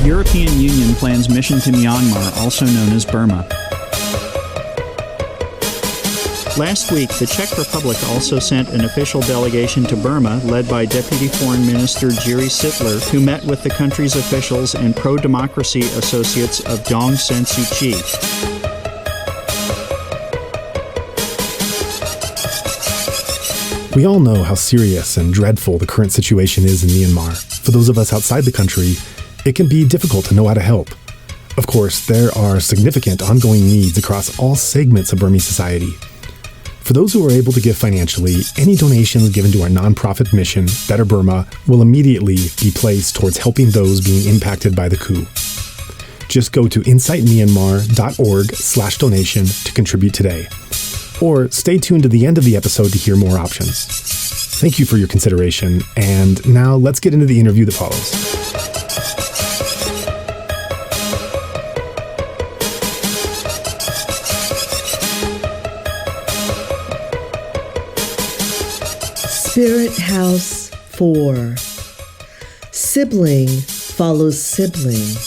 European Union plans mission to Myanmar, also known as Burma. Last week, the Czech Republic also sent an official delegation to Burma, led by Deputy Foreign Minister Jiří Šitler, who met with the country's officials and pro-democracy associates of Aung San Suu Kyi. We all know how serious and dreadful the current situation is in Myanmar. For those of us outside the country, it can be difficult to know how to help. Of course, there are significant ongoing needs across all segments of Burmese society. For those who are able to give financially, any donations given to our nonprofit mission, Better Burma, will immediately be placed towards helping those being impacted by the coup. Just go to insightmyanmar.org/donation to contribute today. Or stay tuned to the end of the episode to hear more options. Thank you for your consideration, and now let's get into the interview that follows. Spirit House 4. Sibling follows sibling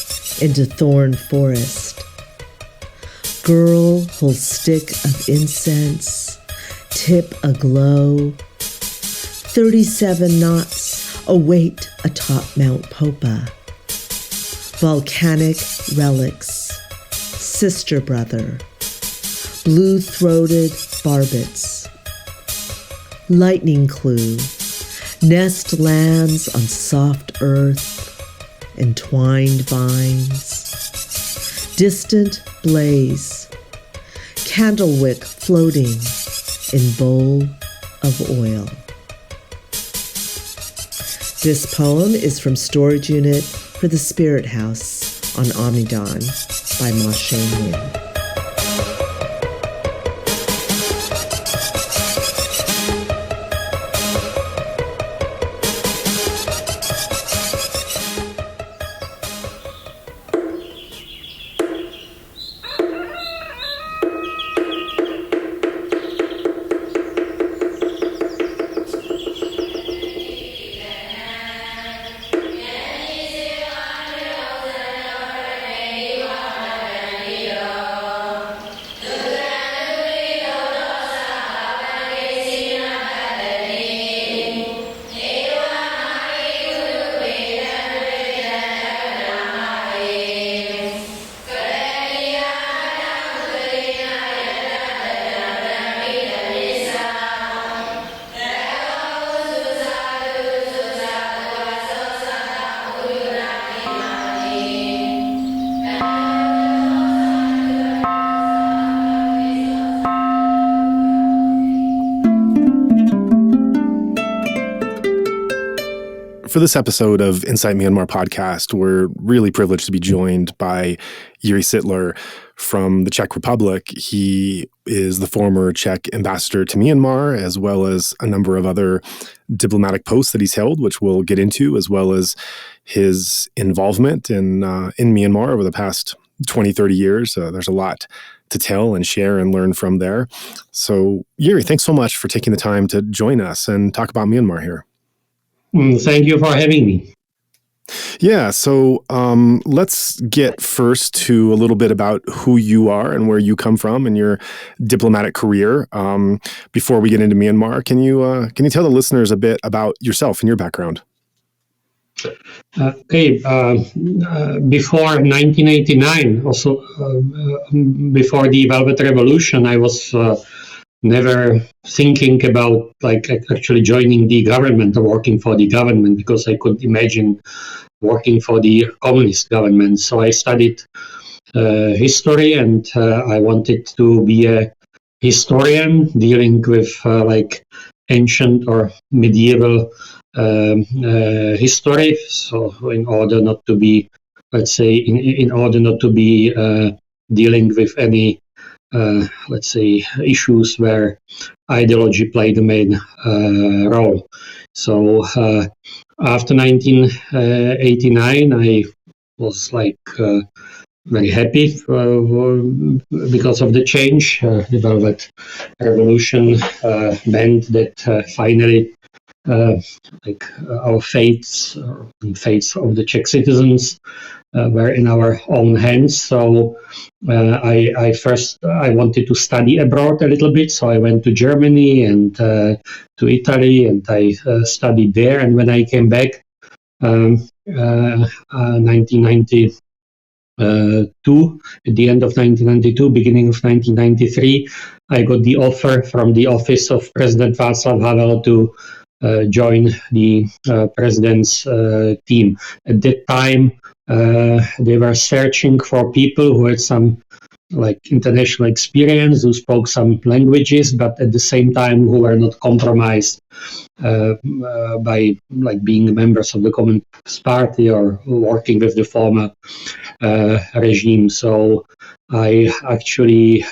into thorn forest. Girl holds stick of incense, tip aglow. 37 knots await atop Mount Popa. Volcanic relics, sister brother, blue-throated barbets. Lightning clue, nest lands on soft earth, entwined vines. Distant blaze, candlewick floating in bowl of oil. This poem is from Storage Unit for the Spirit House on Omnidon by Ma Shane Yin. For this episode of Insight Myanmar podcast, we're really privileged to be joined by Jiří Šitler from the Czech Republic. He is the former Czech ambassador to Myanmar, as well as a number of other diplomatic posts that he's held, which we'll get into, as well as his involvement in Myanmar over the past 20, 30 years. There's a lot to tell and share and learn from there. So, Jiří, thanks so much for taking the time to join us and talk about Myanmar here. Thank you for having me. Yeah, so let's get first to a little bit about who you are and where you come from and your diplomatic career. Before we get into Myanmar, can you tell the listeners a bit about yourself and your background? Before 1989, also before the Velvet Revolution, I was never thinking about actually joining the government or working for the government, because I could imagine working for the communist government. So I studied history, and I wanted to be a historian dealing with ancient or medieval history. So in order not to be, dealing with any issues where ideology played the main role. So after 1989, I was very happy because of the change. The Velvet Revolution meant that finally our fates of the Czech citizens were in our own hands. So I wanted to study abroad a little bit. So I went to Germany and to Italy, and I studied there. And when I came back, 1992, at the end of 1992, beginning of 1993, I got the offer from the office of President Václav Havel to join the president's team. At that time, they were searching for people who had some international experience, who spoke some languages, but at the same time who were not compromised by being members of the Communist Party or working with the former regime. So I actually,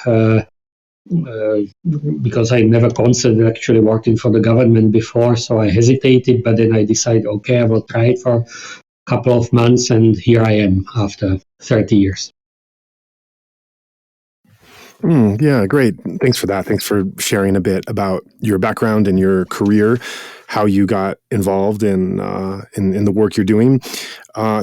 because I never considered actually working for the government before, so I hesitated, but then I decided, okay, I will try it for a couple of months, and here I am after 30 years. Yeah, great. Thanks for that. Thanks for sharing a bit about your background and your career, how you got involved in the work you're doing.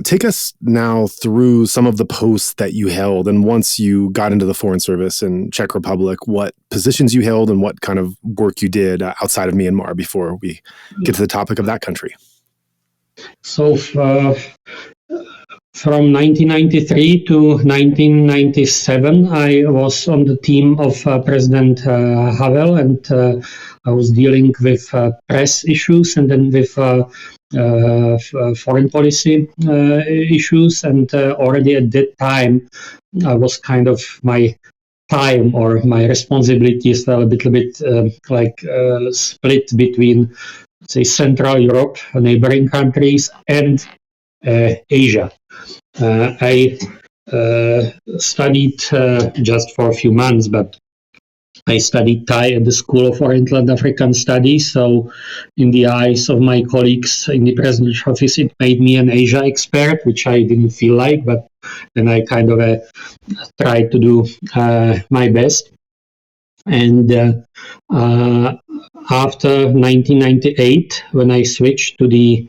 Take us now through some of the posts that you held, and once you got into the Foreign Service in Czech Republic, what positions you held and what kind of work you did outside of Myanmar before we get to the topic of that country. So from 1993 to 1997, I was on the team of President Havel, and I was dealing with press issues and then with foreign policy issues. And already at that time, I was kind of my time or my responsibilities were a little bit split between, say, Central Europe, neighboring countries, and Asia. I studied just for a few months, but I studied Thai at the School of Oriental and African Studies. So in the eyes of my colleagues in the presidential office, it made me an Asia expert, which I didn't feel like, but then I kind of tried to do my best. And after 1998, when I switched to the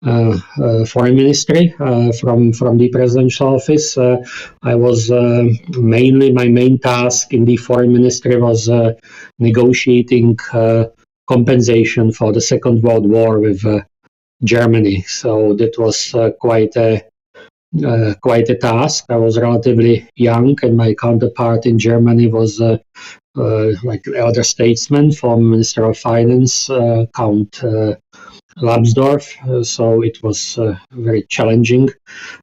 Foreign Ministry from the presidential office, I was my main task in the Foreign Ministry was negotiating compensation for the Second World War with Germany. So that was quite a task. I was relatively young, and my counterpart in Germany was elder statesman, former Minister of Finance, Count Lambsdorff, so it was very challenging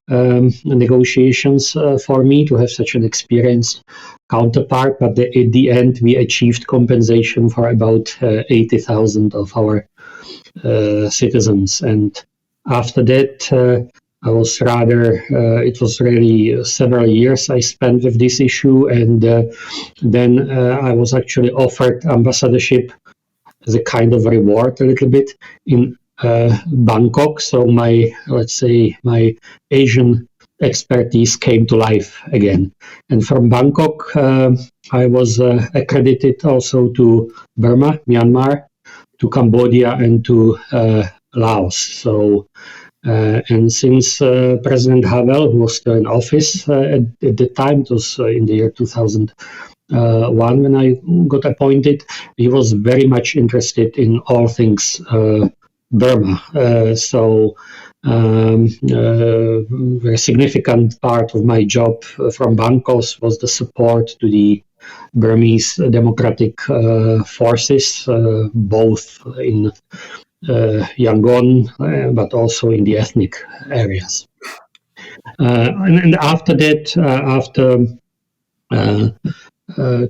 negotiations for me to have such an experienced counterpart, but at the end we achieved compensation for about 80,000 of our citizens. And after that, I was it was really several years I spent with this issue, and then I was actually offered ambassadorship as a kind of reward a little bit in Bangkok. So my Asian expertise came to life again. And from Bangkok, I was accredited also to Burma, Myanmar, to Cambodia, and to Laos. So, and since President Havel, who was still in office at the time, it was in the year 2001 when I got appointed, he was very much interested in all things Burma. So very significant part of my job from Bangkok was the support to the Burmese democratic forces, both in Yangon, but also in the ethnic areas. And after that,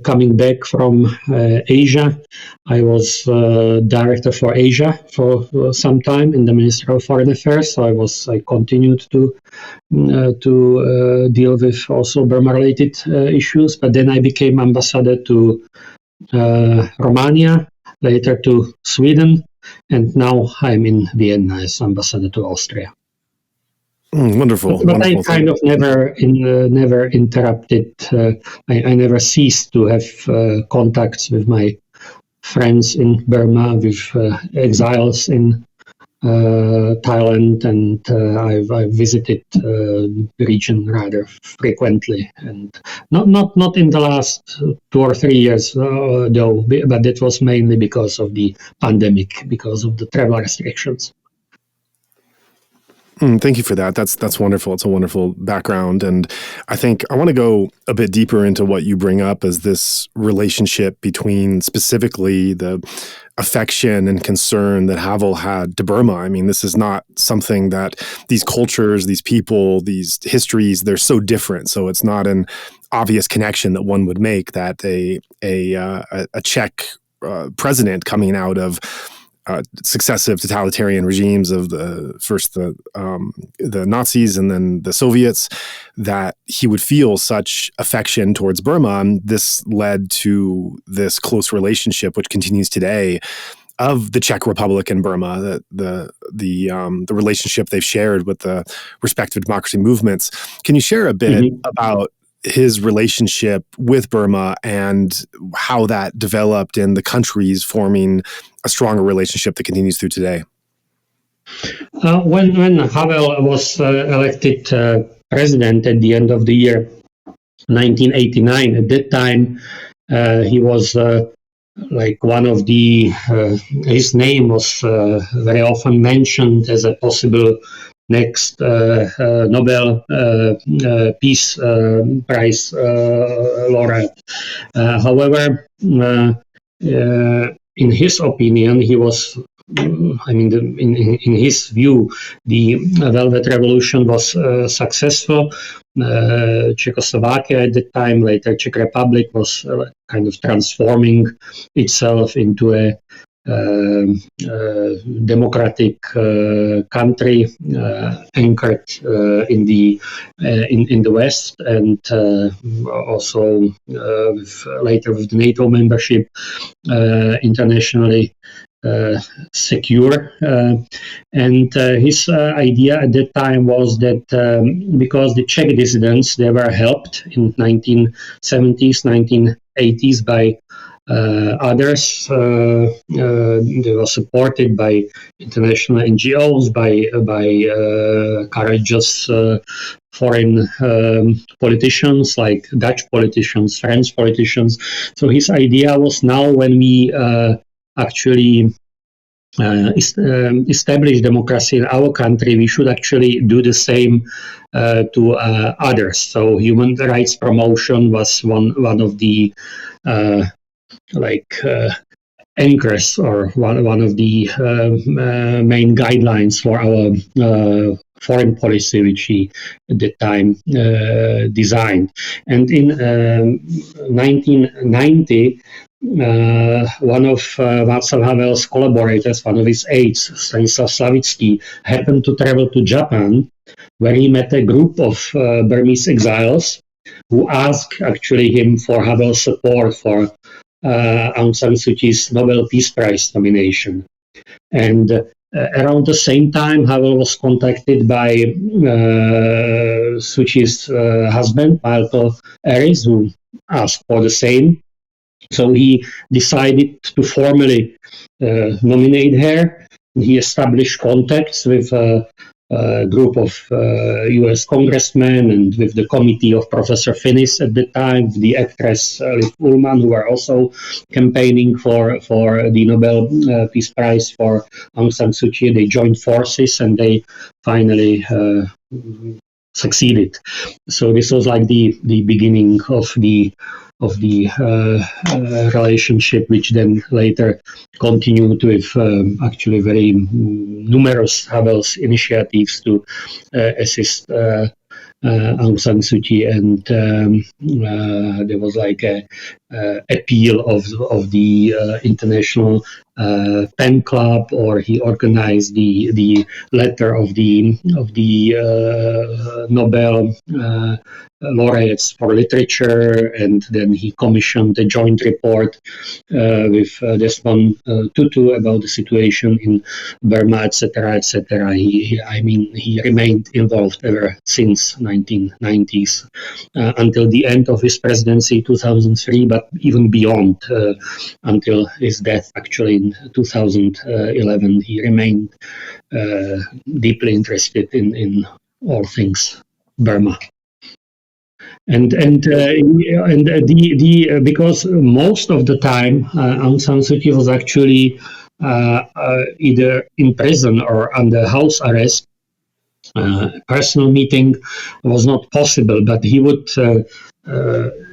coming back from Asia, I was director for Asia for some time in the Ministry of Foreign Affairs. So I continued to deal with also Burma-related issues. But then I became ambassador to Romania, later to Sweden, and now I'm in Vienna as ambassador to Austria. Wonderful. But I kind of never interrupted. I never ceased to have contacts with my friends in Burma, with exiles in Thailand, and I've visited the region rather frequently, and not in the last 2 or 3 years though, but it was mainly because of the pandemic, because of the travel restrictions. Thank you for that. That's wonderful. It's a wonderful background. And I think I want to go a bit deeper into what you bring up as this relationship between specifically the affection and concern that Havel had to Burma. I mean, this is not something that these cultures, these people, these histories, they're so different. So it's not an obvious connection that one would make that a Czech president coming out of successive totalitarian regimes of the Nazis and then the Soviets, that he would feel such affection towards Burma. And this led to this close relationship, which continues today, of the Czech Republic and Burma, the relationship they've shared with the respective democracy movements. Can you share a bit about his relationship with Burma and how that developed in the countries forming a stronger relationship that continues through today? When Havel was elected president at the end of the year 1989, at that time he was like one of the, his name was very often mentioned as a possible next Nobel Peace Prize laureate. However, in his opinion, he was, in his view, the Velvet Revolution was successful. Czechoslovakia at the time, later Czech Republic, was kind of transforming itself into a democratic country anchored in the West, and also later with the NATO membership internationally secure. And his idea at that time was that because the Czech dissidents, they were helped in 1970s, 1980s by others. They were supported by international NGOs, by courageous foreign politicians like Dutch politicians, French politicians. So his idea was, now when we actually establish democracy in our country, we should actually do the same to others. So human rights promotion was one of the anchors, or one of the main guidelines for our foreign policy, which he at the time designed. And in 1990, one of Václav Havel's collaborators, one of his aides, Stanislav Slavický, happened to travel to Japan, where he met a group of Burmese exiles who asked actually him for Havel's support for Aung San Suu Kyi's Nobel Peace Prize nomination. And around the same time, Havel was contacted by Suu Kyi's husband, Michael Aris, who asked for the same. So he decided to formally nominate her. He established contacts with a group of US congressmen and with the committee of Professor Finnis at the time, the actress Liv Ullmann, who were also campaigning for the Nobel Peace Prize for Aung San Suu Kyi. They joined forces and they finally succeeded. So this was like the beginning of the relationship, which then later continued with actually very numerous Havel's initiatives to assist Aung San Suu Kyi, and there was like a appeal of the international pen club, or he organized the letter of the Nobel laureates for literature, and then he commissioned a joint report with Desmond Tutu about the situation in Burma, etc., etc. He remained involved ever since 1990s until the end of his presidency, 2003, but even beyond, until his death, actually in 2011. He remained deeply interested in all things Burma. Because most of the time Aung San Suu Kyi was actually either in prison or under house arrest. Personal meeting was not possible, but he would,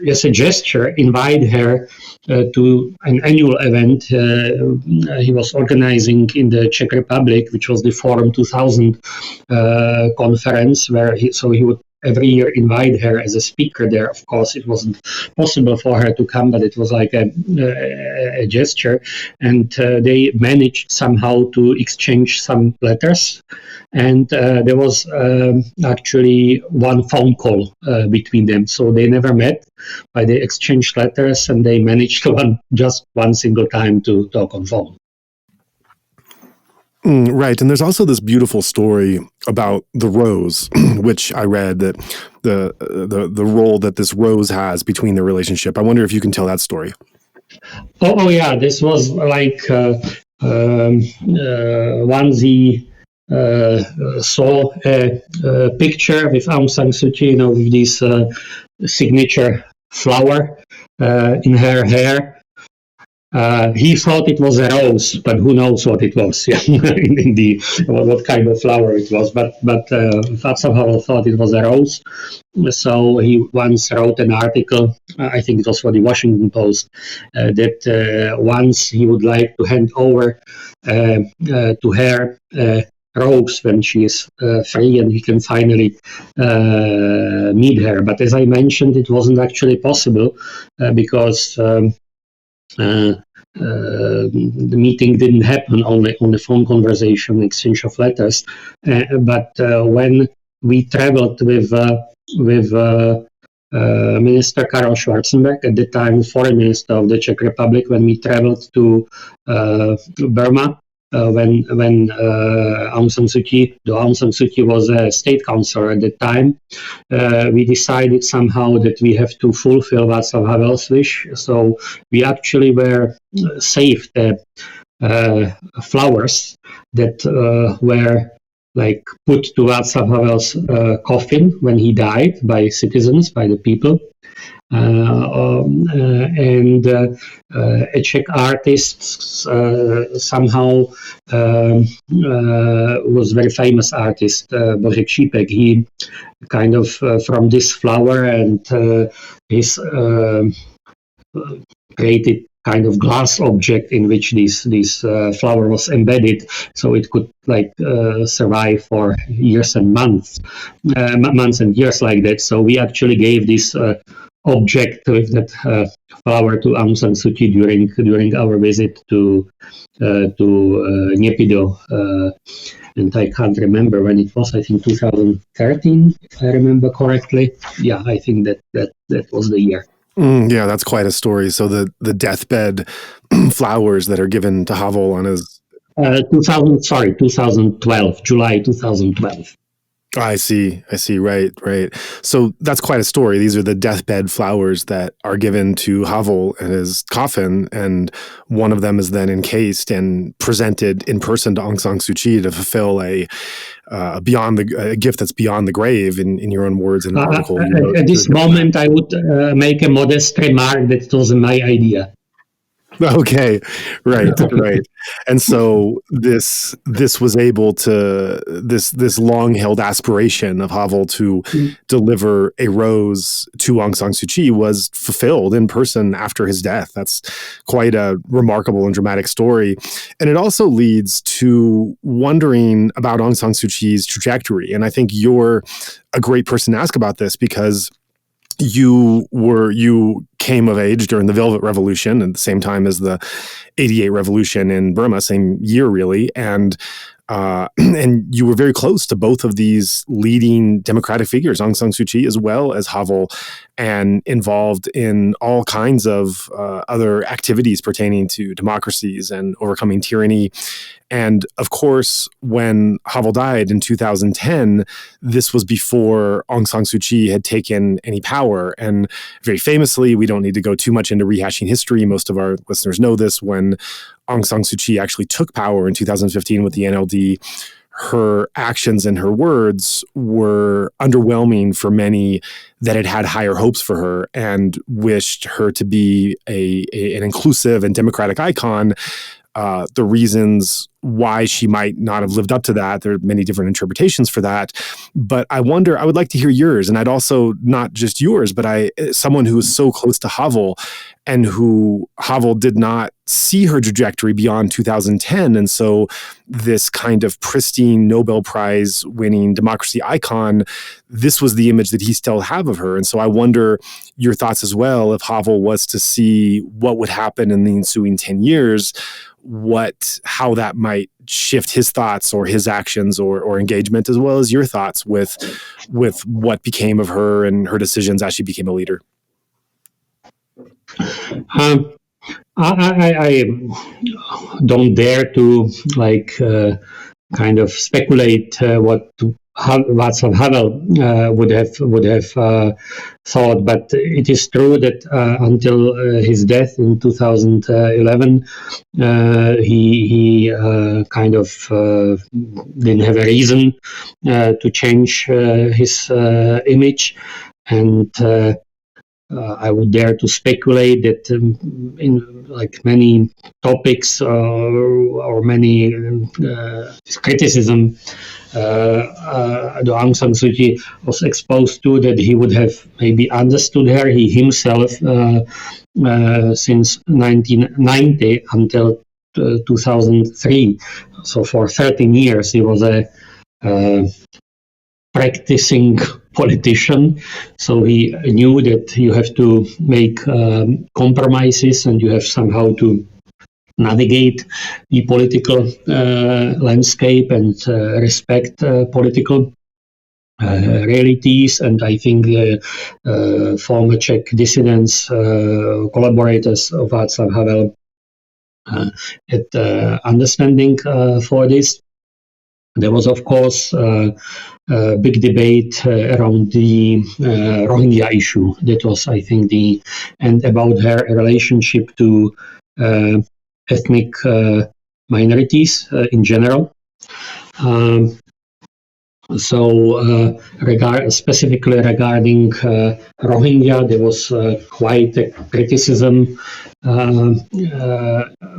as a gesture, invite her to an annual event he was organizing in the Czech Republic, which was the Forum 2000 conference, where he would every year invite her as a speaker there. Of course, it wasn't possible for her to come, but it was like a gesture. And they managed somehow to exchange some letters. And there was actually one phone call between them. So they never met, but they exchanged letters, and they managed just one single time to talk on phone. Right. And there's also this beautiful story about the rose, which I read that the role that this rose has between the relationship. I wonder if you can tell that story. Oh yeah. This was like once he saw a picture with Aung San Suu Kyi, with this signature flower in her hair. He thought it was a rose, but who knows what it was? Yeah, what kind of flower it was. But Václav Havel thought it was a rose. So he once wrote an article, I think it was for the Washington Post, that once he would like to hand over to her rose when she is free and he can finally meet her. But as I mentioned, it wasn't actually possible because the meeting didn't happen, only on the phone conversation, exchange of letters. But when we traveled with Minister Karel Schwarzenberg, at the time Foreign Minister of the Czech Republic, when we traveled to Burma, when Aung San Suu Kyi was a state councillor at the time, we decided somehow that we have to fulfill Václav Havel's wish. So we actually were saved flowers that were like put to Václav Havel's coffin when he died by citizens, by the people. And a Czech artist somehow was very famous artist, Bořek Šípek. He kind of from this flower and his created kind of glass object in which this flower was embedded, so it could survive for years and months and years like that. So we actually gave this object with that flower to Aung San Suu Kyi during our visit to Naypyidaw, and I can't remember when it was. I think 2013, if I remember correctly. Yeah, I think that was the year. Yeah, that's quite a story. So the deathbed flowers that are given to Havel on his 2012, July 2012. I see. Right. So that's quite a story. These are the deathbed flowers that are given to Havel in his coffin, and one of them is then encased and presented in person to Aung San Suu Kyi to fulfill a gift that's beyond the grave, in your own words in the article. At this moment, I would make a modest remark that it was my idea. Okay, right. And so this was able to this long held aspiration of Havel to deliver a rose to Aung San Suu Kyi was fulfilled in person after his death. That's quite a remarkable and dramatic story, and it also leads to wondering about Aung San Suu Kyi's trajectory. And I think you're a great person to ask about this because you came of age during the Velvet Revolution at the same time as the 88 revolution in Burma, same year really, and you were very close to both of these leading democratic figures, Aung San Suu Kyi as well as Havel, and involved in all kinds of other activities pertaining to democracies and overcoming tyranny. And of course, when Havel died in 2010, this was before Aung San Suu Kyi had taken any power. And very famously, we don't need to go too much into rehashing history. Most of our listeners know this. When Aung San Suu Kyi actually took power in 2015 with the NLD, her actions and her words were underwhelming for many that had had higher hopes for her and wished her to be an inclusive and democratic icon. The reasons why she might not have lived up to that, there are many different interpretations for that. But I wonder, I would like to hear yours, and I'd also, not just yours, but someone who is so close to Havel and who Havel did not see her trajectory beyond 2010. And so this kind of pristine Nobel Prize winning democracy icon, this was the image that he still have of her. And so I wonder your thoughts as well, if Havel was to see what would happen in the ensuing 10 years, how that might shift his thoughts or his actions or engagement, as well as your thoughts with what became of her and her decisions as she became a leader. I don't dare to kind of speculate what Václav Havel would have thought, but it is true that until his death in 2011, he kind of didn't have a reason to change his image, and I would dare to speculate that in many topics or many criticism the Aung San Suu Kyi was exposed to, that he would have maybe understood her. He himself, since 1990 until 2003, so for 13 years, he was a practicing politician. So he knew that you have to make compromises and you have somehow to navigate the political landscape and respect political realities. And I think former Czech dissidents, collaborators of Václav Havel, had understanding for this. There was, of course, a big debate around the Rohingya issue. That was, I think, and about her relationship to ethnic minorities in general. Specifically regarding Rohingya, there was quite a criticism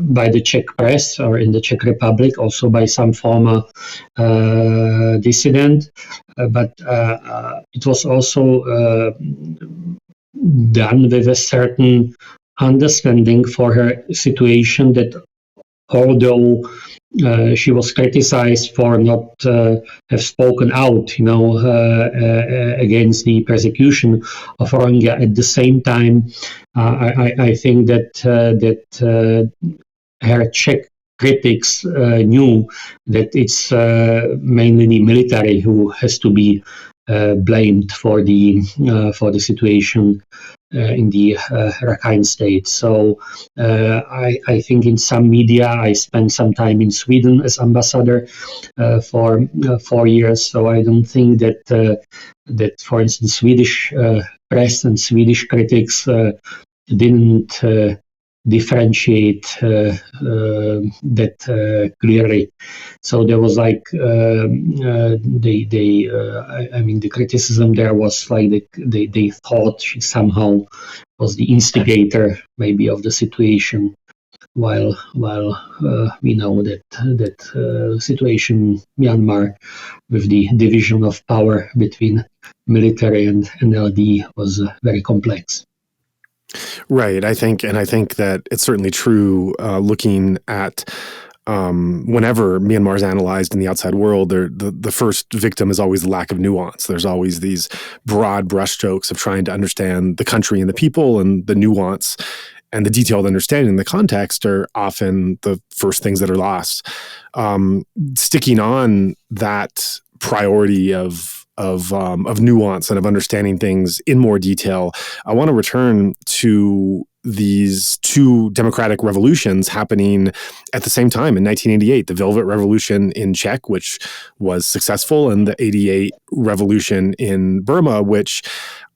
by the Czech press or in the Czech Republic, also by some former dissident. But it was also done with a certain understanding for her situation, that although she was criticized for not have spoken out, against the persecution of Rohingya, at the same time, I think that her Czech critics knew that it's mainly the military who has to be blamed for the situation in the Rakhine state. So I think in some media, I spent some time in Sweden as ambassador for 4 years. So I don't think that for instance, Swedish press and Swedish critics didn't differentiate that clearly. So there was the criticism there was they thought she somehow was the instigator maybe of the situation, while we know that situation in Myanmar with the division of power between military and NLD was very complex. Right. I think that it's certainly true, looking at whenever Myanmar is analyzed in the outside world, the first victim is always the lack of nuance. There's always these broad brushstrokes of trying to understand the country and the people, and the nuance and the detailed understanding and the context are often the first things that are lost. Sticking on that priority of nuance and of understanding things in more detail, I want to return to these two democratic revolutions happening at the same time in 1988, the Velvet Revolution in Czech, which was successful, and the 88 revolution in Burma, which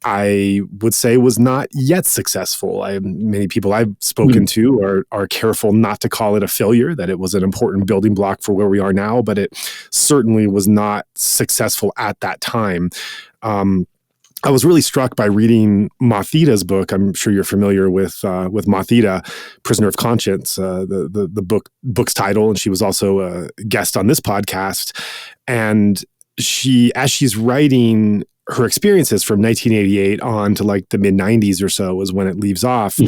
I would say was not yet successful. Many people I've spoken to are careful not to call it a failure, that it was an important building block for where we are now, but it certainly was not successful at that time. I was really struck by reading Mathita's book. I'm sure you're familiar with Mathita, Prisoner of Conscience, the book's title, and she was also a guest on this podcast. And as she's writing her experiences from 1988 on to like the mid 90s or so is when it leaves off.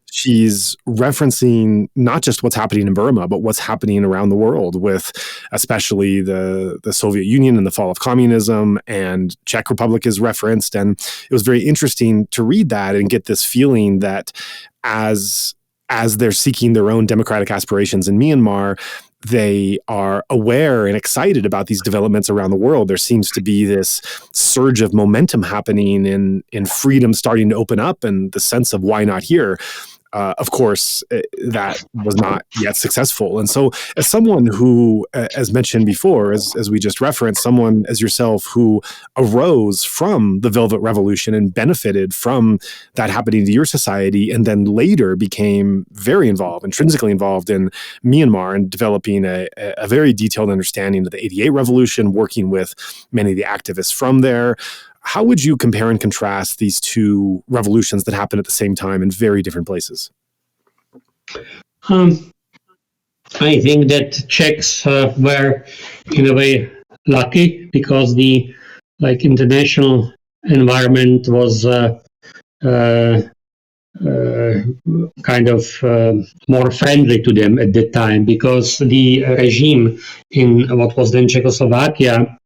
She's referencing not just what's happening in Burma, but what's happening around the world, with especially the Soviet Union and the fall of communism, and Czech Republic is referenced. And it was very interesting to read that and get this feeling that as they're seeking their own democratic aspirations in Myanmar, they are aware and excited about these developments around the world. There seems to be this surge of momentum happening in freedom starting to open up, and the sense of why not here. Of course, that was not yet successful. And so as someone who, as mentioned before, as we just referenced, someone as yourself who arose from the Velvet Revolution and benefited from that happening to your society, and then later became very intrinsically involved in Myanmar and developing a very detailed understanding of the 88 revolution, working with many of the activists from there. How would you compare and contrast these two revolutions that happened at the same time in very different places? I think that Czechs were in a way lucky, because the international environment was kind of more friendly to them at that time, because the regime in what was then Czechoslovakia,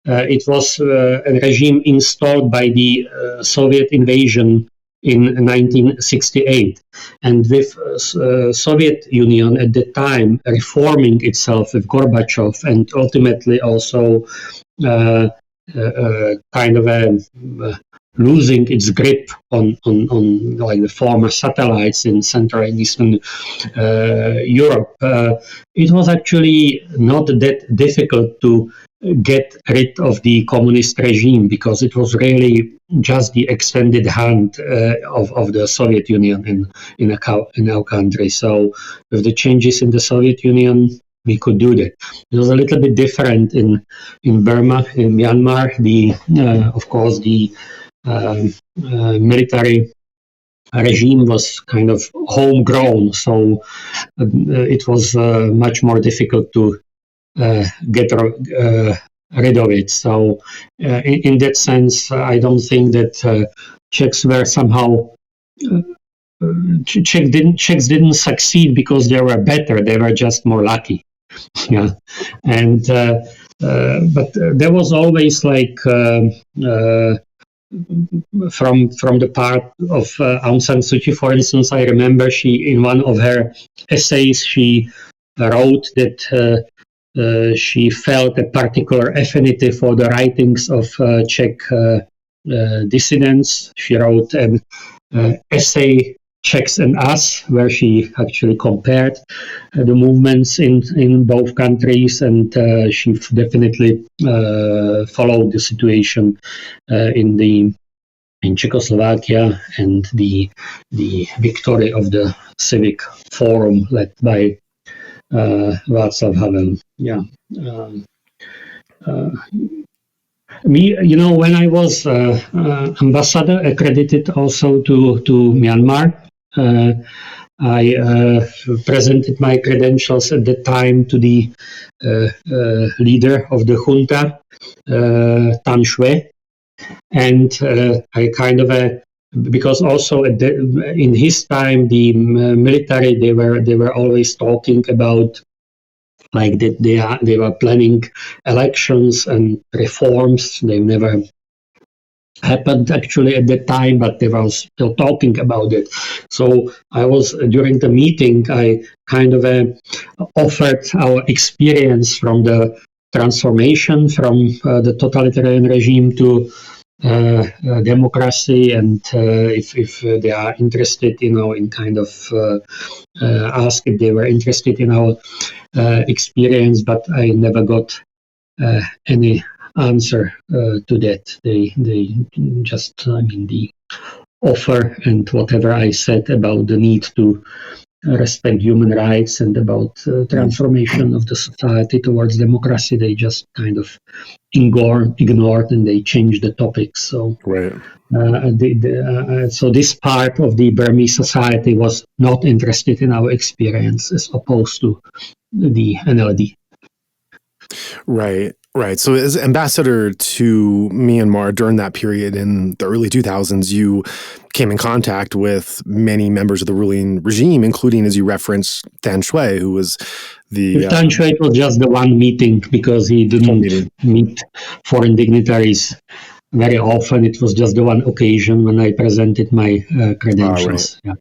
it was a regime installed by the Soviet invasion in 1968. And with Soviet Union at that time reforming itself with Gorbachev, and ultimately also kind of losing its grip on like the former satellites in Central and Eastern Europe, it was actually not that difficult to get rid of the communist regime, because it was really just the extended hand of the Soviet Union in our country. So with the changes in the Soviet Union, we could do that. It was a little bit different in Burma, in Myanmar. Of course, the military regime was kind of homegrown, so it was much more difficult to get rid of it. So in that sense, I don't think that Czechs were somehow Czechs didn't succeed because they were better. They were just more lucky. Yeah, and but there was always like from the part of Aung San Suu Kyi, for instance, I remember she, in one of her essays, she wrote that she felt a particular affinity for the writings of Czech dissidents. She wrote an essay, Czechs and Us, where she actually compared the movements in both countries, and she definitely followed the situation in Czechoslovakia and the victory of the Civic Forum led by Václav Havel. Yeah. Me, when I was ambassador accredited also to Myanmar, I presented my credentials at the time to the leader of the junta, Tan Shwe, and I kind of because also in his time the military they were always talking about like that they were planning elections and reforms. They never happened actually at that time, but they were still talking about it. So I was, during the meeting, I kind of offered our experience from the transformation from the totalitarian regime to democracy, and if they are interested, in kind of ask if they were interested in our experience, but I never got any answer to that. They just, the offer and whatever I said about the need to respect human rights and about transformation of the society towards democracy, they just kind of ignored, and they changed the topic. So, right. So this part of the Burmese society was not interested in our experience, as opposed to the NLD. Right. So as ambassador to Myanmar during that period in the early 2000s, you came in contact with many members of the ruling regime, including, as you referenced, Than Shwe, who was the... With Than Shwe, it was just the one meeting, because he didn't meet foreign dignitaries very often. It was just the one occasion when I presented my credentials. Right.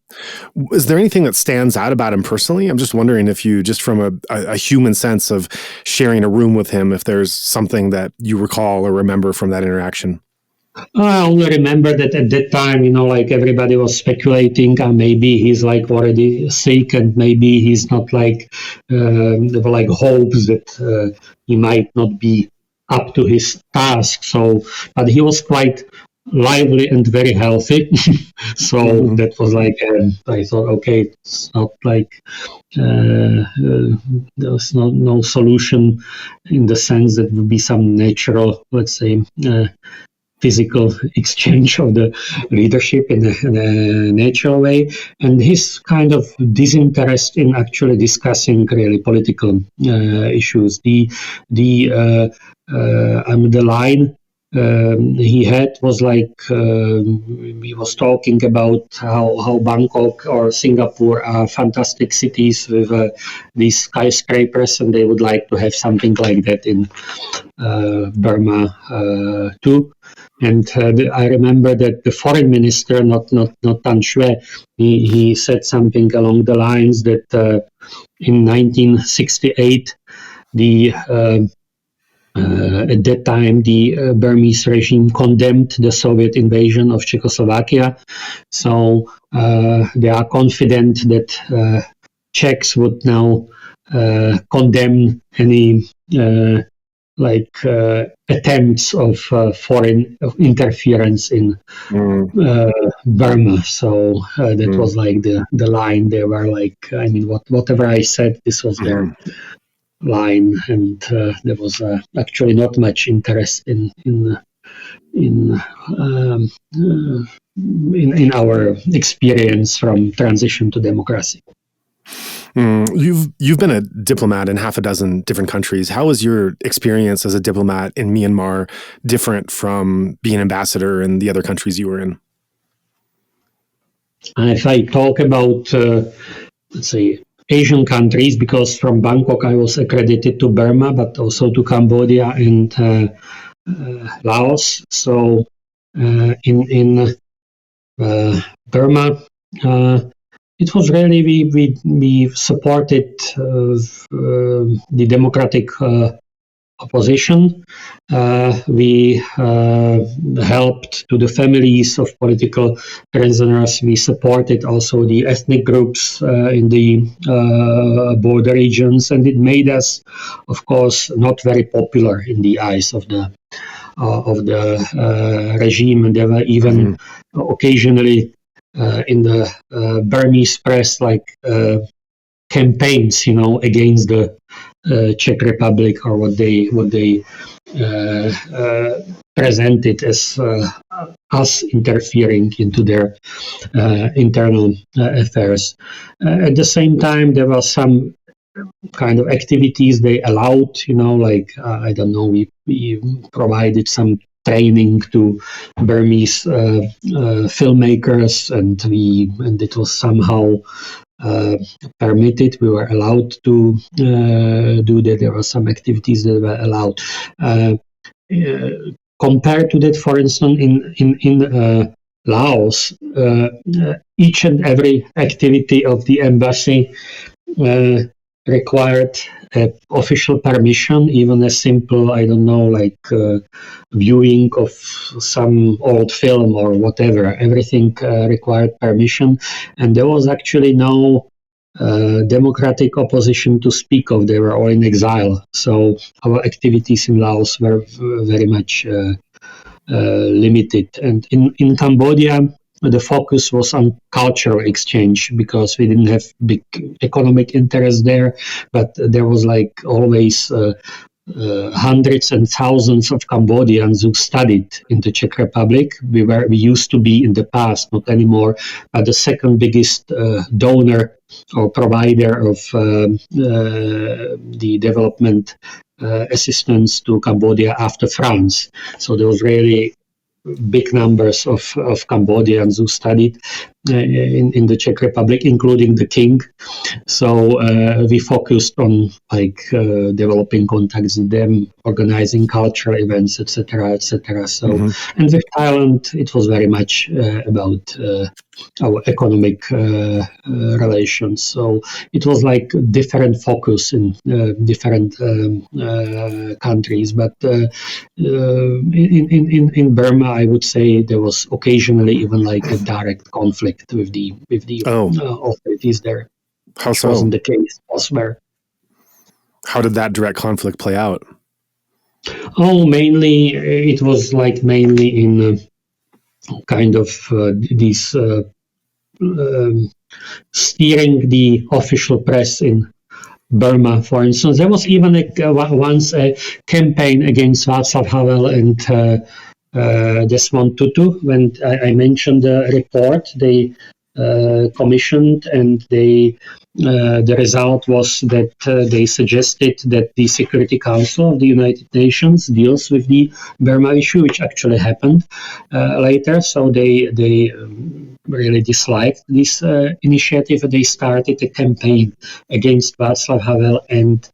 Yeah. Is there anything that stands out about him personally? I'm just wondering if you, just from a human sense of sharing a room with him, if there's something that you recall or remember from that interaction. I only remember that at that time, like everybody was speculating, maybe he's like already sick, and maybe he's not there were like hopes that he might not be up to his task. So, but he was quite lively and very healthy. So that was like, I thought, okay, it's not like there's no solution in the sense that would be some natural, let's say, physical exchange of the leadership in a natural way, and his kind of disinterest in actually discussing really political issues. The line he had was like, he was talking about how Bangkok or Singapore are fantastic cities with these skyscrapers, and they would like to have something like that in Burma too. And I remember that the foreign minister, not Than Shwe, he said something along the lines that in 1968, at that time, the Burmese regime condemned the Soviet invasion of Czechoslovakia. So they are confident that Czechs would now condemn any attempts of foreign interference in Burma. So that was like the line. They were like, whatever I said, this was their line, and there was actually not much interest in our experience from transition to democracy. You've been a diplomat in half a dozen different countries. How is your experience as a diplomat in Myanmar different from being ambassador in the other countries you were in? If I talk about, let's say, Asian countries, because from Bangkok I was accredited to Burma, but also to Cambodia and Laos. So in Burma, it was really, we supported the democratic opposition. We helped to the families of political prisoners. We supported also the ethnic groups in the border regions, and it made us, of course, not very popular in the eyes of the regime. And there were even occasionally in the Burmese press, campaigns, against the Czech Republic, or what they presented as us interfering into their internal affairs. At the same time, there were some kind of activities they allowed, I don't know, we provided some training to Burmese filmmakers, and it was somehow permitted. We were allowed to do that. There were some activities that were allowed. Compared to that, for instance, in Laos, each and every activity of the embassy required official permission, even a simple, viewing of some old film or whatever. Everything required permission, and there was actually no democratic opposition to speak of. They were all in exile, so our activities in Laos were very much limited. And in Cambodia, the focus was on cultural exchange, because we didn't have big economic interest there, but there was always hundreds and thousands of Cambodians who studied in the Czech Republic. We used to be in the past, not anymore, the second biggest donor or provider of the development assistance to Cambodia after France. So there was really big numbers of Cambodians who studied in the Czech Republic, including the king. So we focused on developing contacts with them, organizing cultural events, etc., etc. So, and with Thailand, it was very much about our economic relations. So it was different focus in different countries. But in Burma, I would say there was occasionally even a direct conflict with the authorities there. How so? Wasn't the case elsewhere. How did that direct conflict play out? Mainly it was mainly in these steering the official press in Burma, for instance. There was even once a campaign against Václav Havel and Desmond Tutu. When I mentioned the report they commissioned, and the result was that they suggested that the Security Council of the United Nations deals with the Burma issue, which actually happened later. So they really disliked this initiative. They started a campaign against Václav Havel and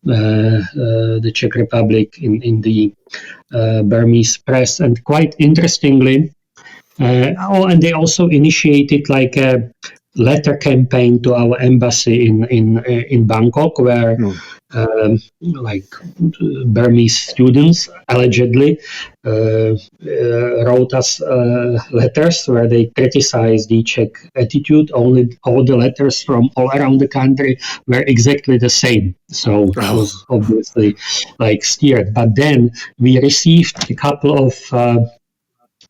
the Czech Republic in the Burmese press. And quite interestingly, and they also initiated a letter campaign to our embassy in Bangkok, where Burmese students allegedly wrote us letters where they criticized the Czech attitude. All the letters from all around the country were exactly the same. So it was obviously steered. But then we received a couple of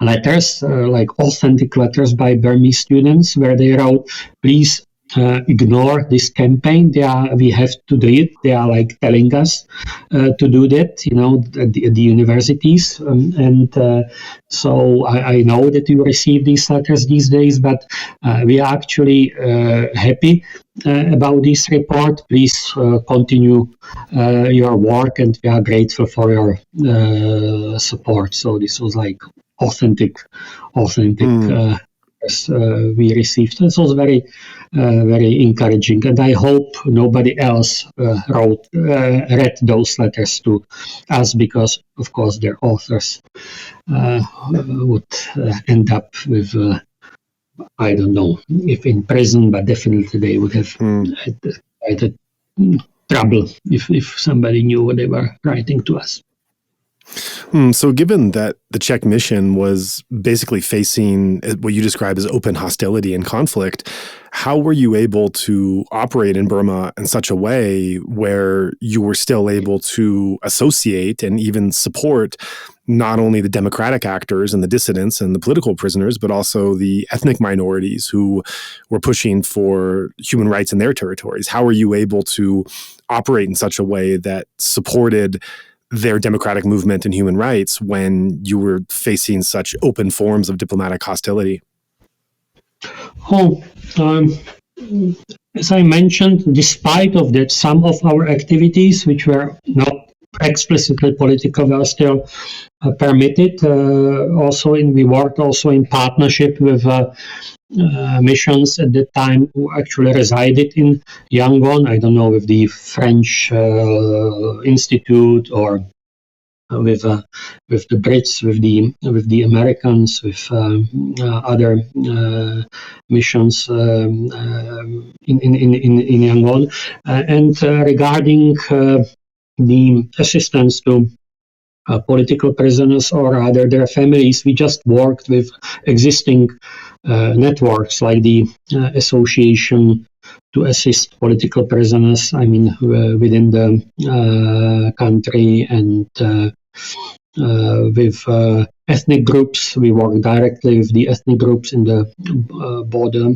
letters, authentic letters by Burmese students, where they wrote, please ignore this campaign. We have to do it. They are telling us to do that, at the universities. So I know that you receive these letters these days, but we are actually happy about this report. Please continue your work, and we are grateful for your support. So this was authentic we received. This was very encouraging, and I hope nobody else read those letters to us, because of course their authors would end up with I don't know if in prison, but definitely they would have had trouble if somebody knew what they were writing to us. So given that the Czech mission was basically facing what you describe as open hostility and conflict, how were you able to operate in Burma in such a way where you were still able to associate and even support not only the democratic actors and the dissidents and the political prisoners, but also the ethnic minorities who were pushing for human rights in their territories? How were you able to operate in such a way that supported their democratic movement and human rights when you were facing such open forms of diplomatic hostility? As I mentioned, despite of that, some of our activities, which were not explicitly political were still permitted. We worked also in partnership with missions at the time who actually resided in Yangon. I don't know, with the French Institute or with the Brits, with the Americans, with other missions in Yangon, and regarding the assistance to political prisoners or rather their families, we just worked with existing networks like the Association to Assist Political Prisoners, within the country, and with ethnic groups. We work directly with the ethnic groups in the border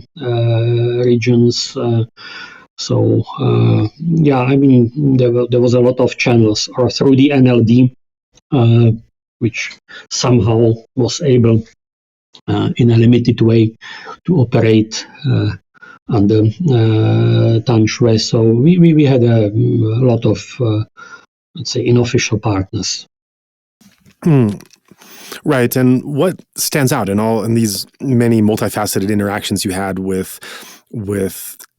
regions. There was a lot of channels, or through the NLD, which somehow was able in a limited way to operate under Than Shwe. So we had a lot of, let's say, unofficial partners. Right. And what stands out in these many multifaceted interactions you had with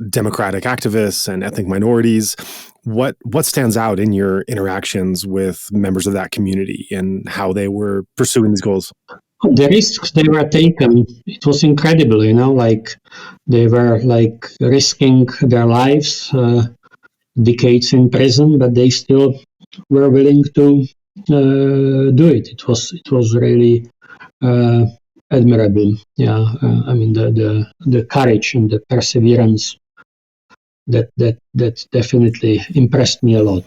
democratic activists and ethnic minorities? What stands out in your interactions with members of that community and how they were pursuing these goals? The risks they were taken, it was incredible, like they were risking their lives, decades in prison, but they still were willing to do it. It was really admirable. Yeah, the courage and the perseverance that definitely impressed me a lot.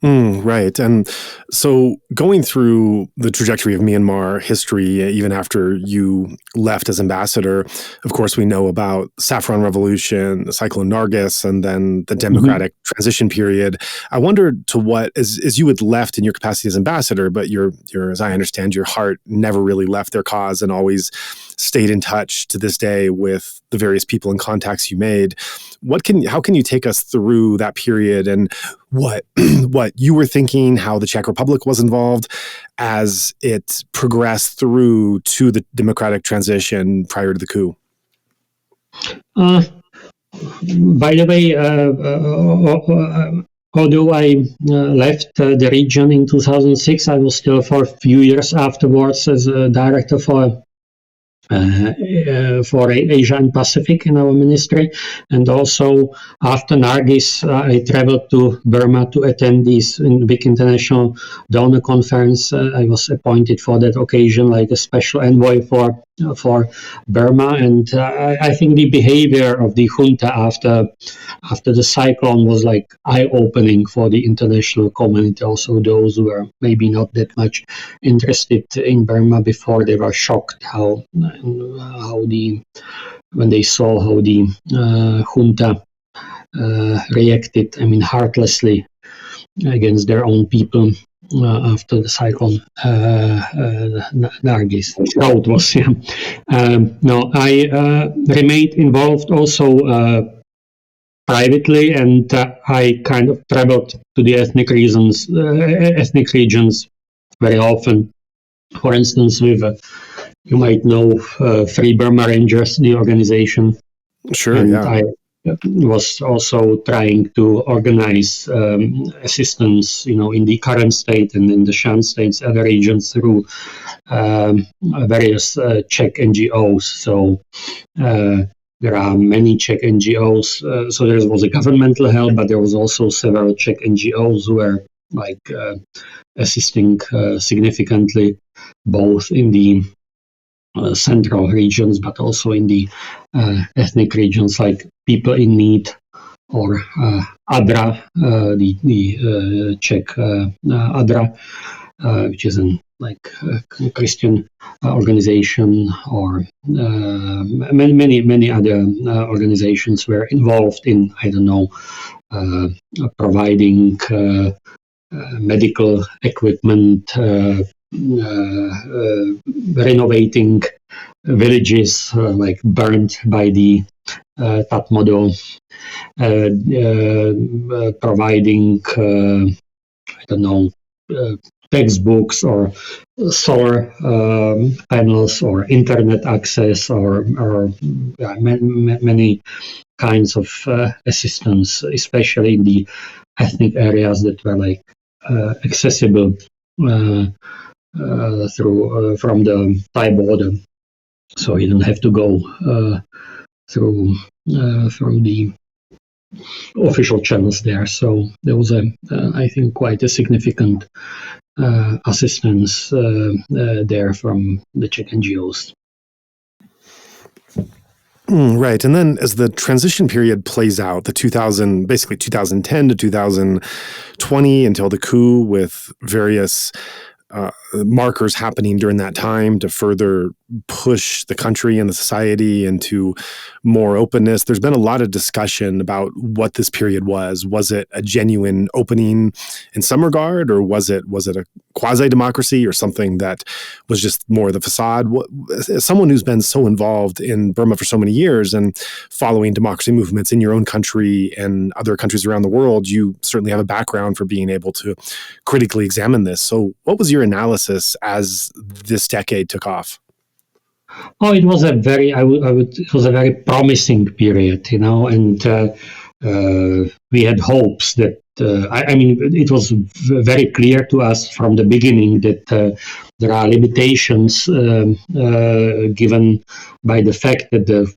Right. And so going through the trajectory of Myanmar history, even after you left as ambassador, of course, we know about Saffron Revolution, the Cyclone Nargis, and then the democratic transition period. I wondered to what, as you had left in your capacity as ambassador, but your, as I understand, your heart never really left their cause and always stayed in touch to this day with the various people and contacts you made. How can you take us through that period and what you were thinking, how the Czech Republic was involved as it progressed through to the democratic transition prior to the coup? By the way, although I left the region in 2006, I was still for a few years afterwards as a director for Asia and Pacific in our ministry, and also after Nargis, I traveled to Burma to attend this big international donor conference. I was appointed for that occasion, like a special envoy for Burma, and I think the behavior of the junta after the cyclone was like eye-opening for the international community. Also, those who were maybe not that much interested in Burma before, they were shocked when they saw how the junta reacted. heartlessly against their own people. After the cyclone Nargis. It was, I remained involved also privately, and I kind of traveled to the ethnic regions very often. For instance, with you might know Free Burma Rangers, the organization. Sure, and yeah. I was also trying to organize assistance, in the current state and in the Shan states, other regions, through various Czech NGOs. So there are many Czech NGOs. So there was a governmental help, but there was also several Czech NGOs who were assisting significantly, both in the central regions, but also in the ethnic regions, like People in Need, or ADRA, the Czech ADRA, which is a Christian organization, or many other organizations were involved in, providing medical equipment, renovating villages burned by the Tatmadaw, providing textbooks or solar panels or internet access or many kinds of assistance, especially in the ethnic areas that were like accessible through from the Thai border. So you didn't have to go through the official channels there. So there was I think, quite a significant assistance there from the Czech NGOs. Right. And then as the transition period plays out, basically 2010 to 2020 until the coup, with various markers happening during that time to further push the country and the society into more openness. There's been a lot of discussion about what this period was. Was it a genuine opening in some regard, or was it a quasi-democracy or something that was just more the facade? As someone who's been so involved in Burma for so many years and following democracy movements in your own country and other countries around the world, you certainly have a background for being able to critically examine this. So what was your analysis as this decade took off? Oh, it was a very, it was a very promising period, and we had hopes that, it was very clear to us from the beginning that there are limitations given by the fact that the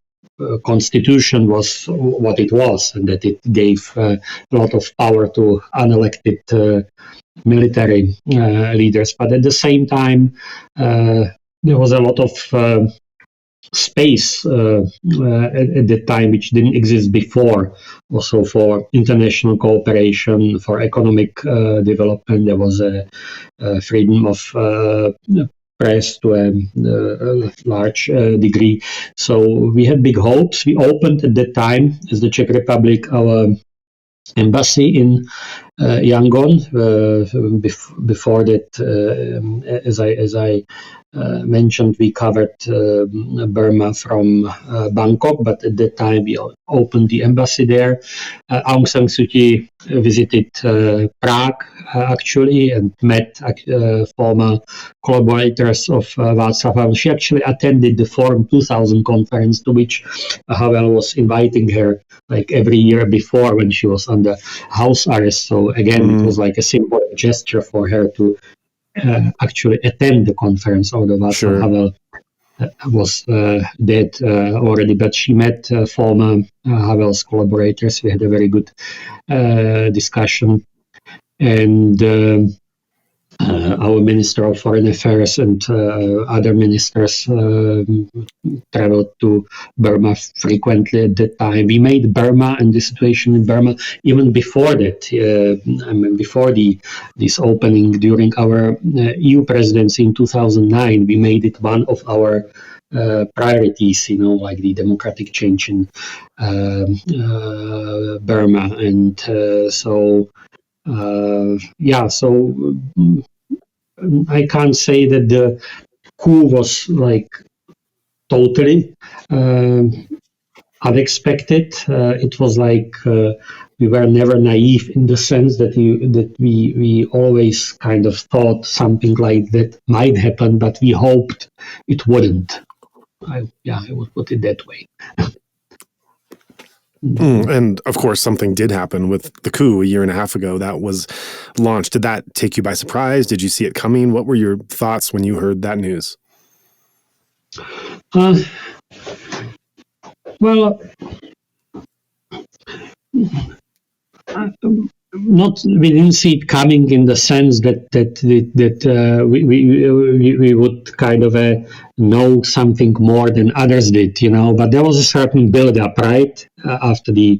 constitution was what it was, and that it gave a lot of power to unelected military leaders. But at the same time, there was a lot of space at that time which didn't exist before, also for international cooperation, for economic development. There was a freedom of press to a large degree. So we had big hopes. We opened at that time, as the Czech Republic, our embassy in Yangon. Before that, as I mentioned, we covered Burma from Bangkok, but at that time we opened the embassy there. Aung San Suu Kyi visited Prague actually and met former collaborators of Václav Havel. She actually attended the Forum 2000 conference, to which Havel was inviting her like every year before when she was under house arrest. So again, it was like a symbolic gesture for her to actually attend the conference, although Václav Havel was dead already, but she met former Havel's collaborators. We had a very good discussion, and our Minister of Foreign Affairs and other ministers traveled to Burma frequently at that time. We made Burma and the situation in Burma even before that. Before this opening, during our EU presidency in 2009, we made it one of our priorities, like the democratic change in Burma, and so I can't say that the coup was like totally unexpected. It was like we were never naive in the sense that we always kind of thought something like that might happen, but we hoped it wouldn't. I would put it that way. And of course, something did happen with the coup a year and a half ago that was launched. Did that take you by surprise? Did you see it coming? What were your thoughts when you heard that news? Well, we didn't see it coming in the sense that we would kind of know something more than others did, But there was a certain build-up, right? After they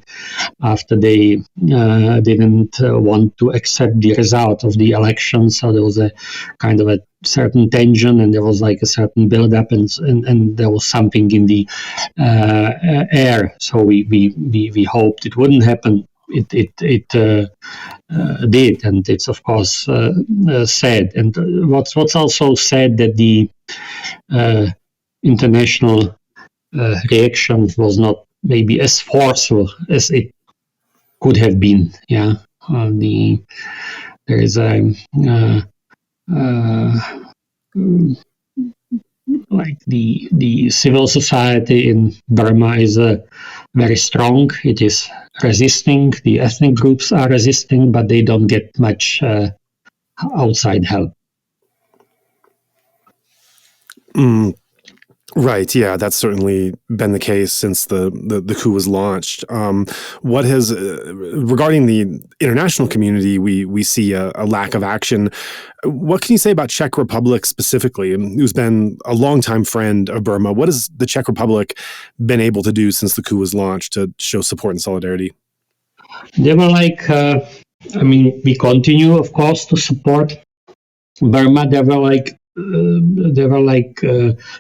didn't want to accept the result of the election, so there was a kind of a certain tension, and there was like a certain build-up, and there was something in the air. So we hoped it wouldn't happen. It did, and it's of course sad. And what's also sad that the international reaction was not maybe as forceful as it could have been. there is a like the civil society in Burma is very strong. It is resisting. The ethnic groups are resisting, but they don't get much outside help. Right. Yeah, that's certainly been the case since the coup was launched. What has regarding the international community, we see a lack of action. What can you say about Czech Republic specifically, who's been a longtime friend of Burma? What has the Czech Republic been able to do since the coup was launched to show support and solidarity? They were like, we continue, of course, to support Burma. There were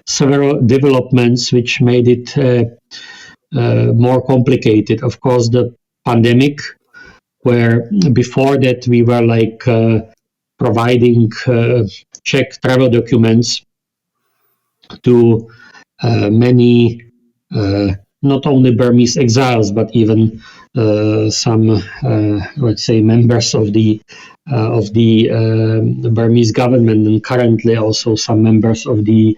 several developments which made it more complicated. Of course, the pandemic, where before that we were providing Czech travel documents to many, not only Burmese exiles, but even some, let's say, members of the Burmese government, and currently also some members of the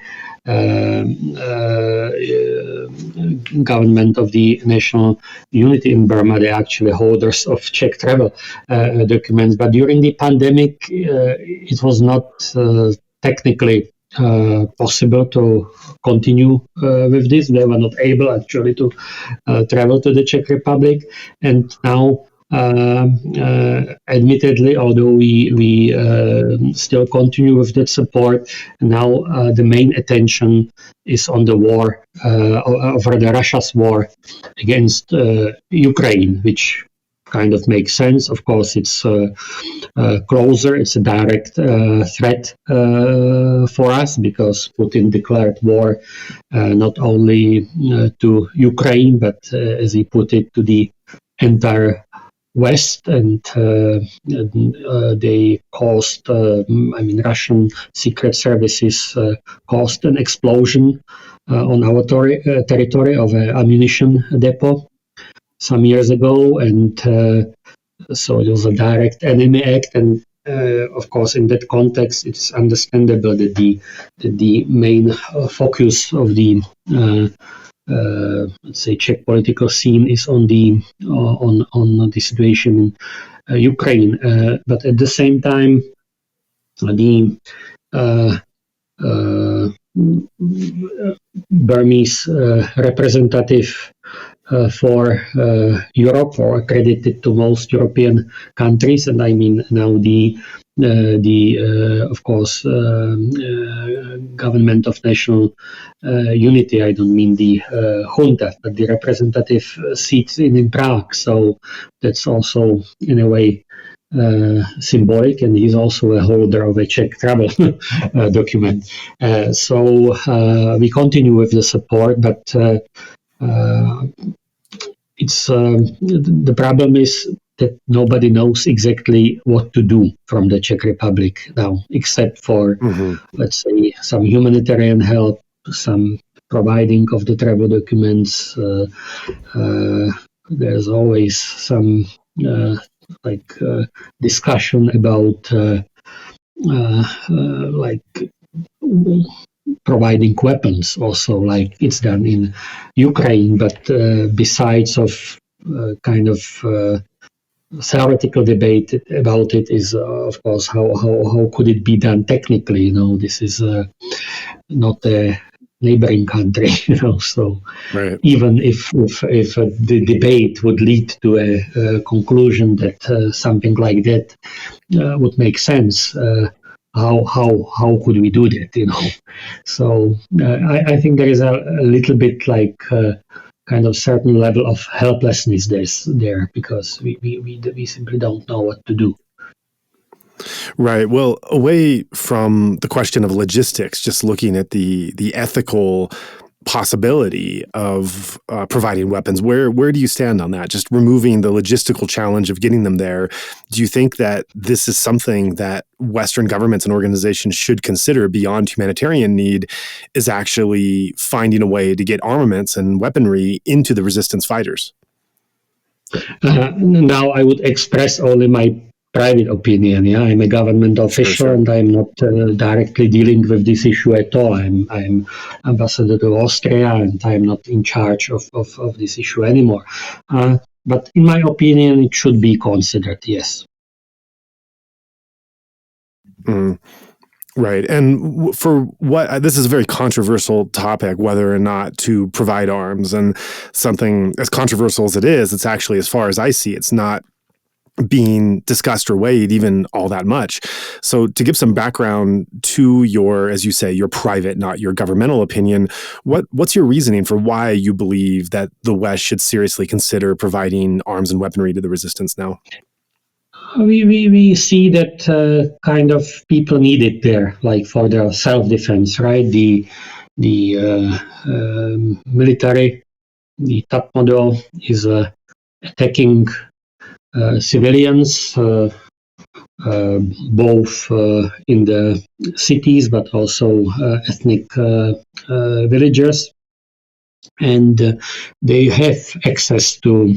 government of the national unity in Burma. They're actually holders of Czech travel documents. But during the pandemic, it was not technically possible to continue with this. They were not able actually to travel to the Czech Republic, and now admittedly, although we still continue with that support, now the main attention is on the war, over the Russia's war against Ukraine, which kind of makes sense. Of course, it's closer. It's a direct threat for us, because Putin declared war not only to Ukraine, but as he put it, to the entire West, and they caused, Russian secret services caused an explosion on our territory of an ammunition depot some years ago, and so it was a direct enemy act. And of course, in that context, it's understandable that the main focus of the let's say Czech political scene is on the situation in Ukraine, but at the same time, the Burmese representative for Europe, or accredited to most European countries, and I mean now the of course government of national unity. I don't mean the junta, but the representative seats in Prague. So that's also in a way symbolic, and he's also a holder of a Czech travel document. So we continue with the support, but it's the problem is that nobody knows exactly what to do from the Czech Republic now, except for, let's say, some humanitarian help, some providing of the travel documents. There's always some discussion about providing weapons, also like it's done in Ukraine. But besides of kind of theoretical debate about it is, of course, how could it be done technically? You know, this is not a neighboring country, you know. So right. Even if the debate would lead to a conclusion that something like that would make sense, how could we do that? You know. So I think there is a little bit like kind of certain level of helplessness there, because we simply don't know what to do. Right. Well, away from the question of logistics, just looking at the ethical possibility of providing weapons, where do you stand on that? Just removing the logistical challenge of getting them there, do you think that this is something that Western governments and organizations should consider beyond humanitarian need, is actually finding a way to get armaments and weaponry into the resistance fighters? Now I would express only my private opinion. Yeah, I'm a government official, Sure. and I'm not directly dealing with this issue at all. I'm ambassador to Austria, and I'm not in charge of this issue anymore. But in my opinion, it should be considered. Yes. Right. And for what this is a very controversial topic, whether or not to provide arms, and something as controversial as it is, it's actually, as far as I see, it's not being discussed or weighed even all that much. So to give some background to your, as you say, your private, not your governmental opinion, what's your reasoning for why you believe that the West should seriously consider providing arms and weaponry to the resistance now? We see that kind of people need it there, like for their self-defense, right? The military, the top model is attacking civilians, both in the cities, but also ethnic villagers, and they have access to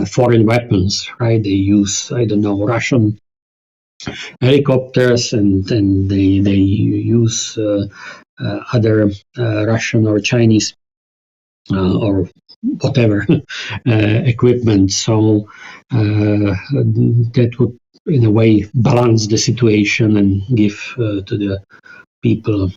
foreign weapons, right? They use, I don't know, Russian helicopters, and they use other Russian or Chinese or whatever equipment. So that would, in a way, balance the situation and give to the people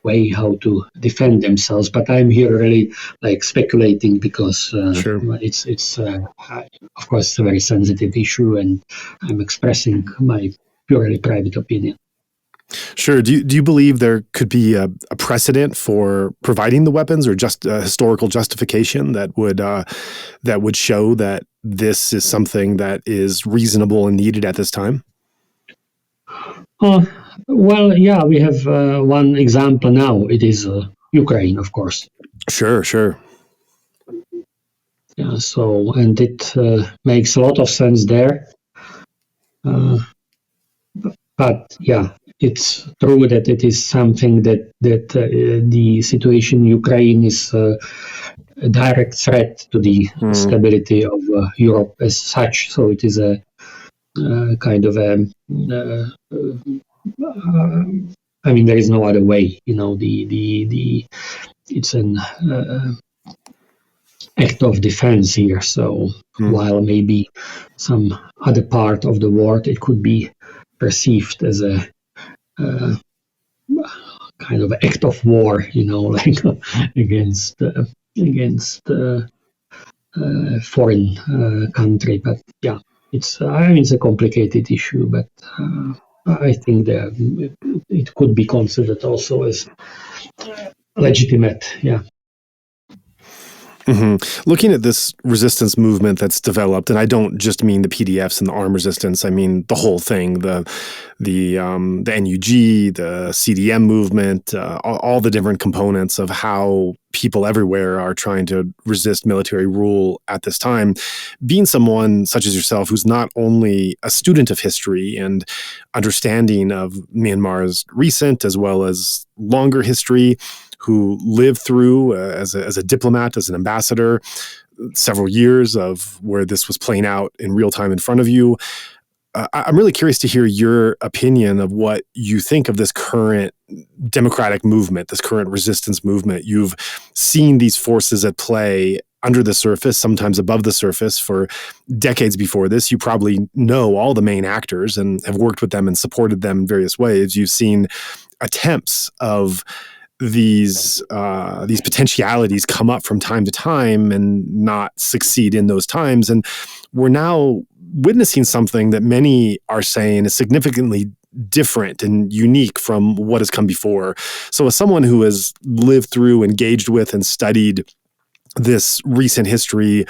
way how to defend themselves. But I'm here really like speculating because Sure. it's of course a very sensitive issue, and I'm expressing my purely private opinion. Sure. Do you believe there could be a precedent for providing the weapons, or just a historical justification that would show that this is something that is reasonable and needed at this time? Well, yeah, we have one example now. It is Ukraine, of course. Sure. Yeah. So, and it makes a lot of sense there. But yeah, it's true that it is something that the situation in Ukraine is a direct threat to the stability of Europe as such. So it is a kind of a I mean, there is no other way. You know, it's an act of defense here. So while maybe some other part of the world, it could be perceived as a kind of act of war, you know, like against foreign country. But yeah, it's a complicated issue, but I think that it could be considered also as legitimate. Yeah. Looking at this resistance movement that's developed, and I don't just mean the PDFs and the armed resistance, I mean the whole thing, the NUG, the CDM movement, all the different components of how people everywhere are trying to resist military rule at this time. Being someone such as yourself, who's not only a student of history and understanding of Myanmar's recent as well as longer history, who lived through as a diplomat, as an ambassador, several years of where this was playing out in real time in front of you. I'm really curious to hear your opinion of what you think of this current democratic movement, this current resistance movement. You've seen these forces at play under the surface, sometimes above the surface, for decades before this. You probably know all the main actors and have worked with them and supported them in various ways. You've seen attempts of these potentialities come up from time to time and not succeed in those times. And we're now witnessing something that many are saying is significantly different and unique from what has come before. So as someone who has lived through, engaged with, and studied this recent history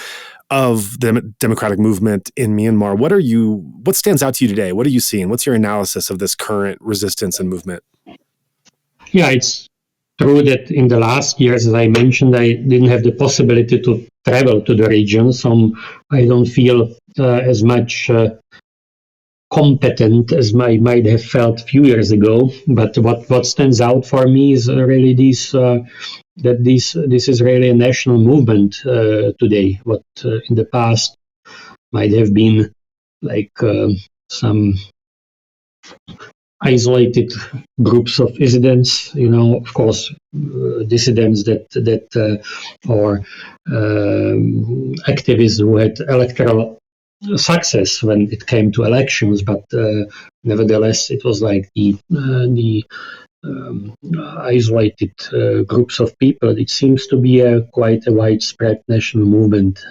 of the democratic movement in Myanmar, what stands out to you today? What are you seeing? What's your analysis of this current resistance and movement? Yeah, it's true that in the last years, as I mentioned, I didn't have the possibility to travel to the region, so I don't feel as much competent as I might have felt a few years ago. But what stands out for me is really this is really a national movement today. What in the past might have been some isolated groups of dissidents, of course, dissidents or activists who had electoral success when it came to elections, but nevertheless, it was like the isolated groups of people. It seems to be quite a widespread national movement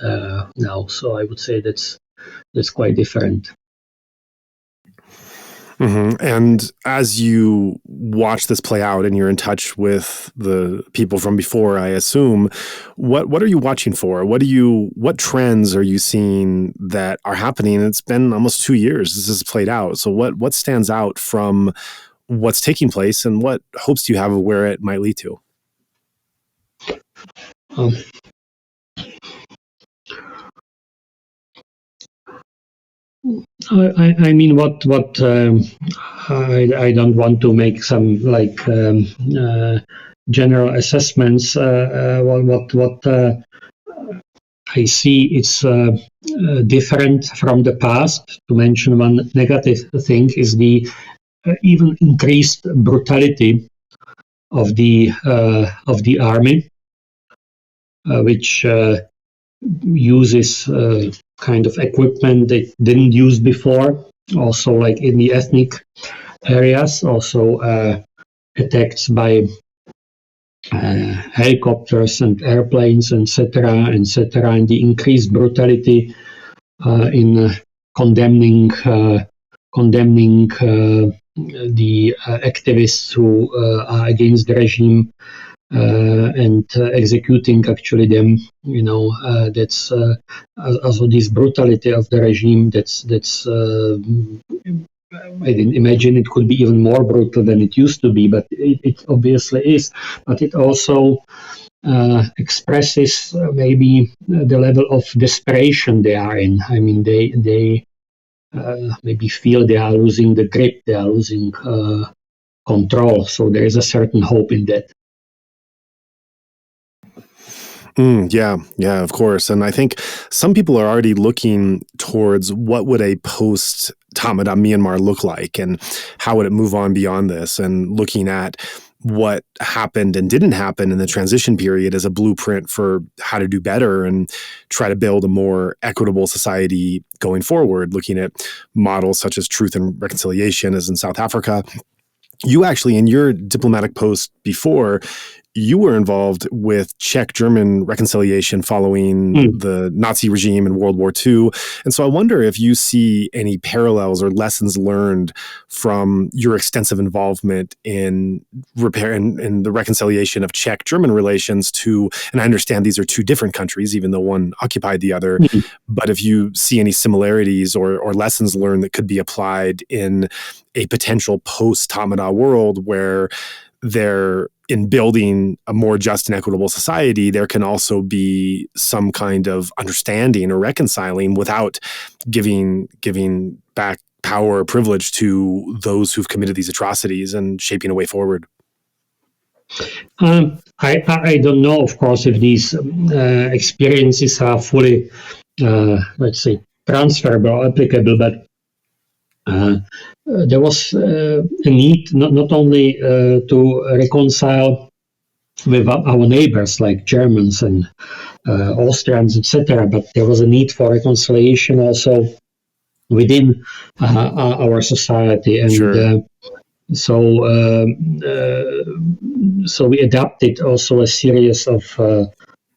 now. So I would say that's quite different. Mm-hmm. And as you watch this play out and you're in touch with the people from before, I assume, what are you watching for? What trends are you seeing that are happening? It's been almost 2 years this has played out. So what stands out from what's taking place, and what hopes do you have of where it might lead to? I mean, what I don't want to make some general assessments. What I see is different from the past. To mention one negative thing is the even increased brutality of the army, which uses kind of equipment they didn't use before. Also, like in the ethnic areas, also attacks by helicopters and airplanes, etc., and the increased brutality in condemning the activists who are against the regime and executing actually them. That's also this brutality of the regime. That's I didn't imagine it could be even more brutal than it used to be, but it obviously is. But it also expresses maybe the level of desperation they are in. I mean, they maybe feel they are losing the grip, they are losing control. So there is a certain hope in that. Yeah, of course. And I think some people are already looking towards what would a post-Tamada Myanmar look like, and how would it move on beyond this, and looking at what happened and didn't happen in the transition period as a blueprint for how to do better and try to build a more equitable society going forward, looking at models such as truth and reconciliation as in South Africa. You actually, in your diplomatic post before, you were involved with Czech-German reconciliation following the Nazi regime in World War II. And so I wonder if you see any parallels or lessons learned from your extensive involvement in repair and the reconciliation of Czech-German relations to, and I understand these are two different countries, even though one occupied the other, but if you see any similarities or lessons learned that could be applied in a potential post-Tamada world where in building a more just and equitable society, there can also be some kind of understanding or reconciling without giving back power or privilege to those who've committed these atrocities and shaping a way forward. I don't know, of course, if these experiences are fully, let's say, transferable, applicable, but there was a need not only to reconcile with our neighbors like Germans and Austrians, etc., but there was a need for reconciliation also within our society. And Sure. So we adopted also a series of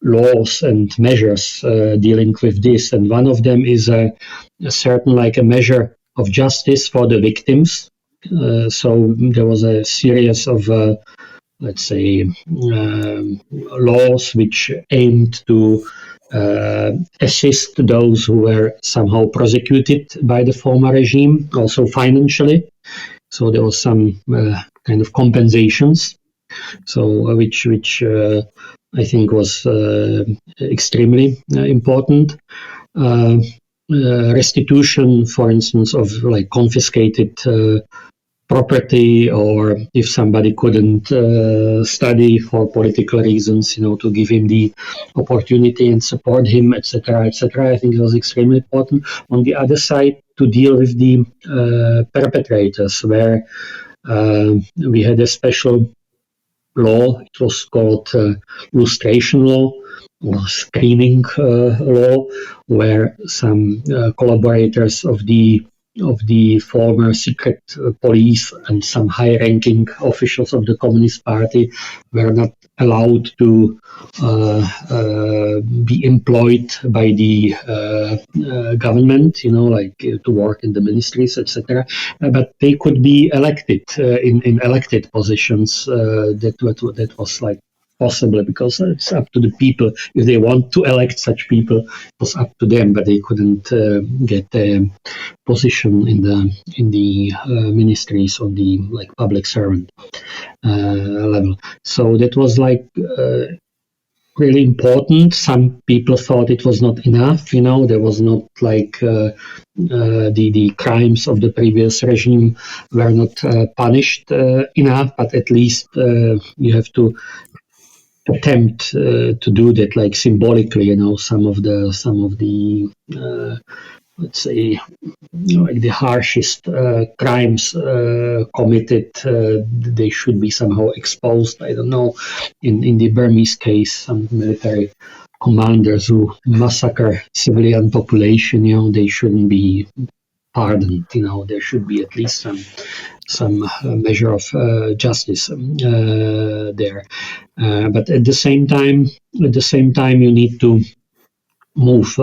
laws and measures dealing with this. And one of them is a certain, like a measure of justice for the victims. So there was a series of, let's say, laws which aimed to assist those who were somehow prosecuted by the former regime, also financially. So there was some kind of compensations. So which I think was extremely important. Restitution, for instance, of like confiscated property, or if somebody couldn't study for political reasons, to give him the opportunity and support him, etc., etc. I think it was extremely important. On the other side, to deal with the perpetrators, where we had a special law. It was called lustration law or screening law, where some collaborators of the former secret police and some high-ranking officials of the Communist Party were not allowed to be employed by the government, like to work in the ministries, etc. But they could be elected in elected positions. That was like possible, because it's up to the people. If they want to elect such people, it was up to them, but they couldn't get a position in the ministries on the public servant level. So that was really important. Some people thought it was not enough. There was not the crimes of the previous regime were not punished enough, but at least you have to attempt to do that, symbolically. Some of the let's say, the harshest crimes committed, they should be somehow exposed. I don't know. In the Burmese case, some military commanders who massacre civilian population, they shouldn't be pardoned. There should be at least some measure of justice there. But at the same time, you need to move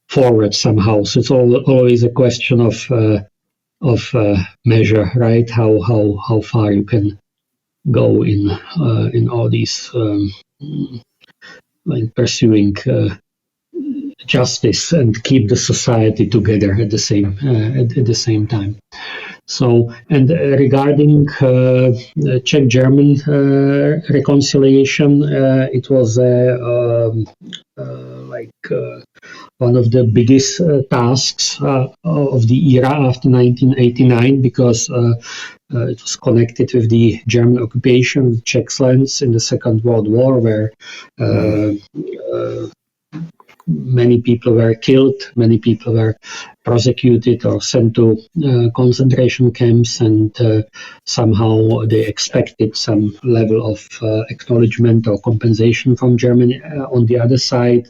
forward somehow. So it's always a question of measure, right? How far you can go in all these pursuing justice and keep the society together at the same time. So, and regarding Czech-German reconciliation, it was one of the biggest tasks of the era after 1989, because it was connected with the German occupation of Czech lands in the Second World War, where many people were killed, many people were prosecuted or sent to concentration camps, and somehow they expected some level of acknowledgement or compensation from Germany. On the other side,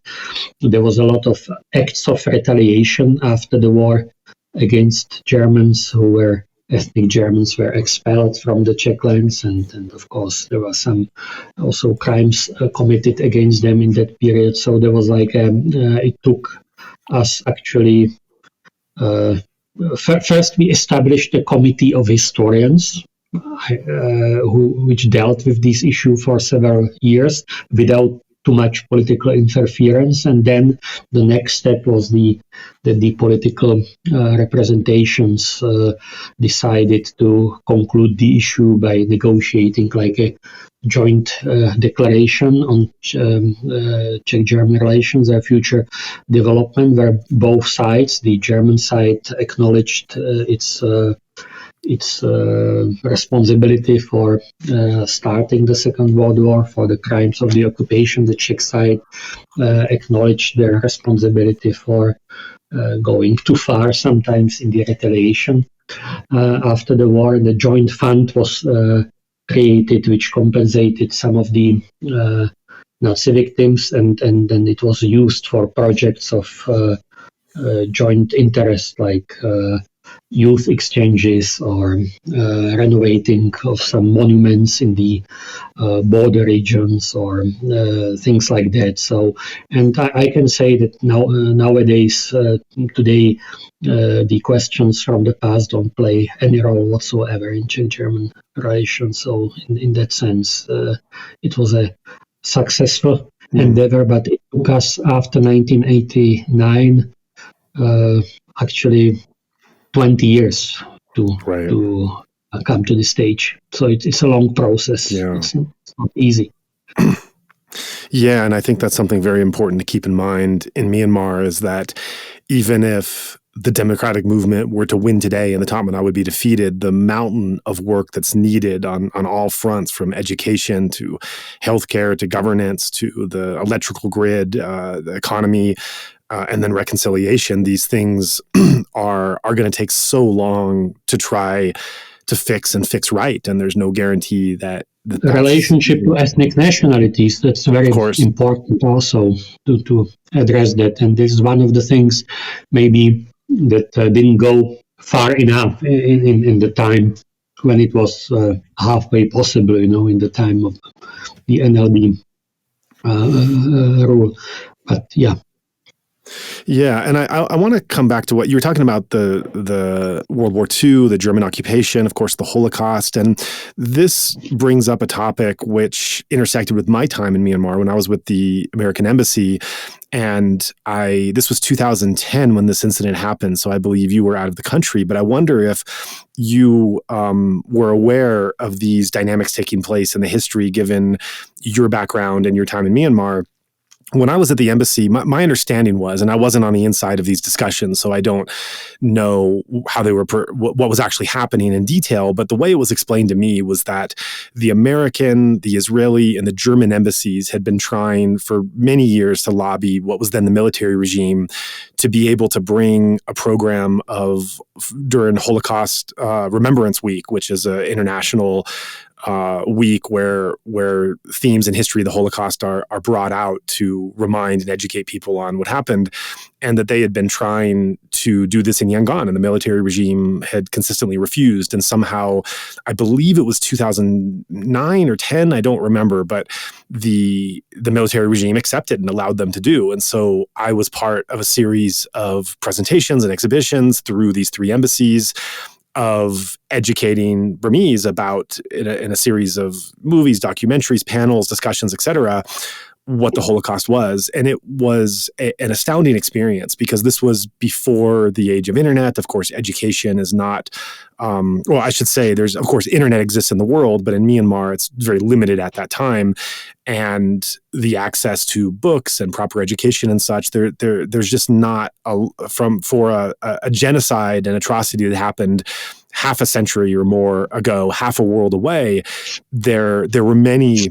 there was a lot of acts of retaliation after the war against Germans who were ethnic Germans were expelled from the Czech lands, and of course there were some also crimes committed against them in that period. So there was it took us actually first we established a committee of historians which dealt with this issue for several years without too much political interference, and then the next step was that the political representations decided to conclude the issue by negotiating a joint declaration on Czech-German relations, their future development, where both sides, the German side acknowledged its responsibility for starting the Second World War, for the crimes of the occupation. The Czech side acknowledged their responsibility for going too far, sometimes in the retaliation after the war. The joint fund was created, which compensated some of the Nazi victims, and then it was used for projects of joint interest, like youth exchanges or renovating of some monuments in the border regions or things like that. So, and I can say that nowadays, today, the questions from the past don't play any role whatsoever in Czech-German relations. So, in that sense, it was a successful endeavor, but it took us after 1989 actually 20 years to come to this stage. So it's a long process. Yeah. It's not easy. Yeah, and I think that's something very important to keep in mind in Myanmar, is that even if the democratic movement were to win today and the Tatmadaw would be defeated, the mountain of work that's needed on all fronts, from education to healthcare to governance to the electrical grid, the economy, and then reconciliation, these things are going to take so long to try to fix right, and there's no guarantee that the relationship to ethnic nationalities, that's very important also to address that. And this is one of the things maybe that didn't go far enough in the time when it was halfway possible, in the time of the NLD rule. But yeah. Yeah, and I want to come back to what you were talking about, the World War II, the German occupation, of course, the Holocaust. And this brings up a topic which intersected with my time in Myanmar when I was with the American Embassy. And this was 2010 when this incident happened, so I believe you were out of the country. But I wonder if you were aware of these dynamics taking place in the history, given your background and your time in Myanmar. When I was at the embassy, my understanding was, and I wasn't on the inside of these discussions, so I don't know how they were, what was actually happening in detail, but the way it was explained to me was that the American, the Israeli, and the German embassies had been trying for many years to lobby what was then the military regime to be able to bring a program during Holocaust Remembrance Week, which is an international week where themes in history of the Holocaust are brought out to remind and educate people on what happened, and that they had been trying to do this in Yangon, and the military regime had consistently refused. And somehow, I believe it was 2009 or 10, I don't remember, but the military regime accepted and allowed them to do. And so I was part of a series of presentations and exhibitions through these three embassies of educating Burmese about, in a series of movies, documentaries, panels, discussions, etc., what the Holocaust was. And it was an astounding experience because this was before the age of internet. Of course, education is not, well, I should say there's, of course, internet exists in the world, but in Myanmar, it's very limited at that time. And the access to books and proper education and such, there's just not for a genocide and atrocity that happened half a century or more ago, half a world away. There were many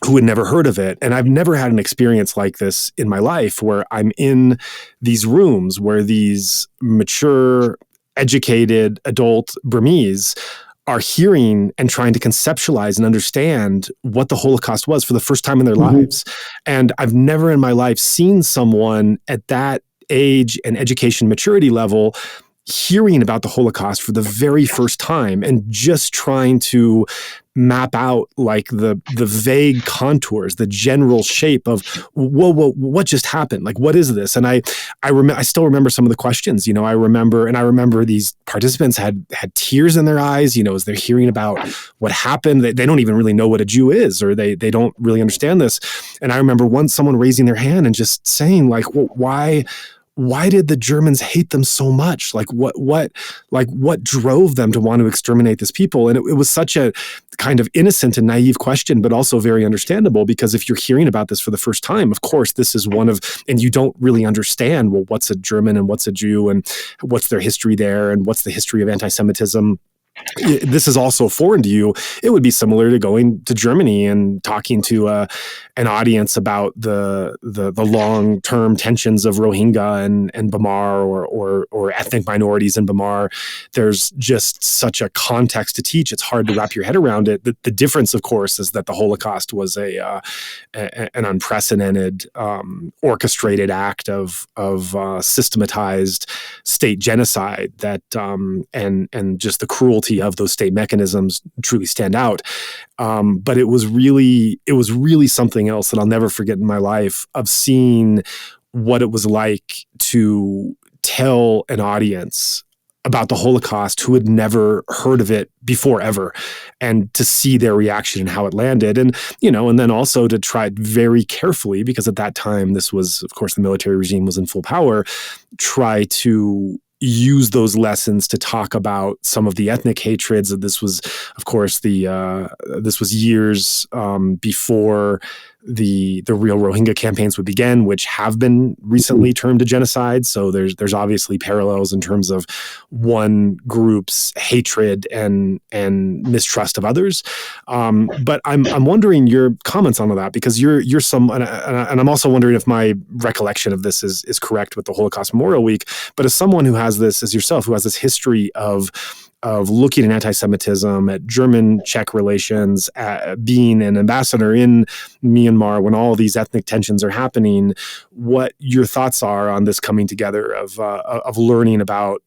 who had never heard of it. And I've never had an experience like this in my life where I'm in these rooms where these mature, educated adult Burmese are hearing and trying to conceptualize and understand what the Holocaust was for the first time in their lives. And I've never in my life seen someone at that age and education maturity level hearing about the Holocaust for the very first time and just trying to map out like the vague contours, the general shape of what just happened? Like, what is this? And I still remember some of the questions, I remember these participants had tears in their eyes, as they're hearing about what happened. They don't even really know what a Jew is, or they don't really understand this. And I remember someone raising their hand and just saying like, well, why did the Germans hate them so much? Like what drove them to want to exterminate this people? And it was such a kind of innocent and naive question, but also very understandable, because if you're hearing about this for the first time, of course, this is and you don't really understand, well, what's a German and what's a Jew and what's their history there and what's the history of anti-Semitism. This is also foreign to you. It would be similar to going to Germany and talking to an audience about the long-term tensions of Rohingya and Bamar or ethnic minorities in Bamar. There's just such a context to teach. It's hard to wrap your head around it. The difference, of course, is that the Holocaust was an unprecedented, orchestrated act of systematized state genocide that and just the cruelty of those state mechanisms truly stand out. But it was really something else that I'll never forget in my life, of seeing what it was like to tell an audience about the Holocaust who had never heard of it before ever, and to see their reaction and how it landed. And, and then also to try very carefully, because at that time, this was, of course, the military regime was in full power, try to use those lessons to talk about some of the ethnic hatreds. This was, of course, this was years before the real Rohingya campaigns would begin, which have been recently termed a genocide. So there's obviously parallels in terms of one group's hatred and mistrust of others. But I'm wondering your comments on that, because you're some, and I'm also wondering if my recollection of this is correct with the Holocaust Memorial Week. But as someone who has this, as yourself, who has this history of looking at anti-Semitism, at German-Czech relations, being an ambassador in Myanmar when all these ethnic tensions are happening, what your thoughts are on this coming together of learning about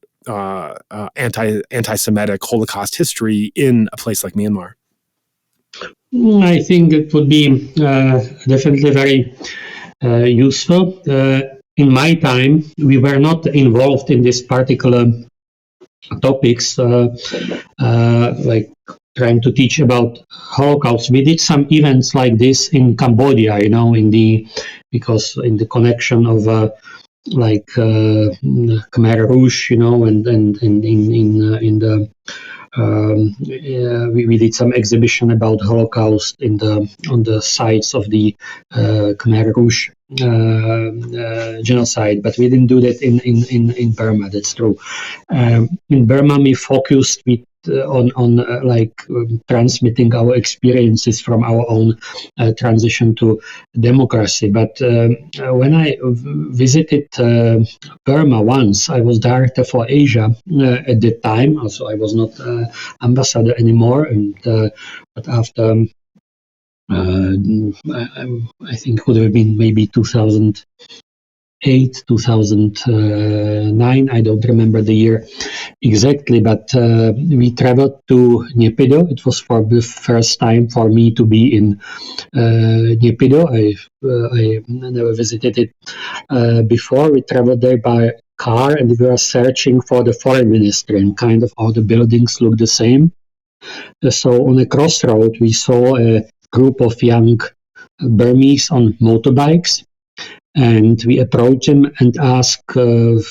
anti-Semitic Holocaust history in a place like Myanmar? I think it would be definitely very useful. In my time, we were not involved in this particular topics, like trying to teach about Holocaust. We did some events like this in Cambodia, because in the connection of Khmer Rouge, and in the we did some exhibition about Holocaust on the sites of the Khmer Rouge genocide, but we didn't do that in Burma. That's true. In Burma, we focused on transmitting our experiences from our own transition to democracy. But when I visited Burma once, I was director for Asia at that time. Also, I was not ambassador anymore, but after I think it would have been maybe 2008, 2009. I don't remember the year exactly, but we traveled to Naypyidaw. It was for the first time for me to be in Naypyidaw. I never visited it before. We traveled there by car, and we were searching for the foreign ministry, and kind of all the buildings look the same. So on a crossroad, we saw a group of young Burmese on motorbikes, and we approached them and asked them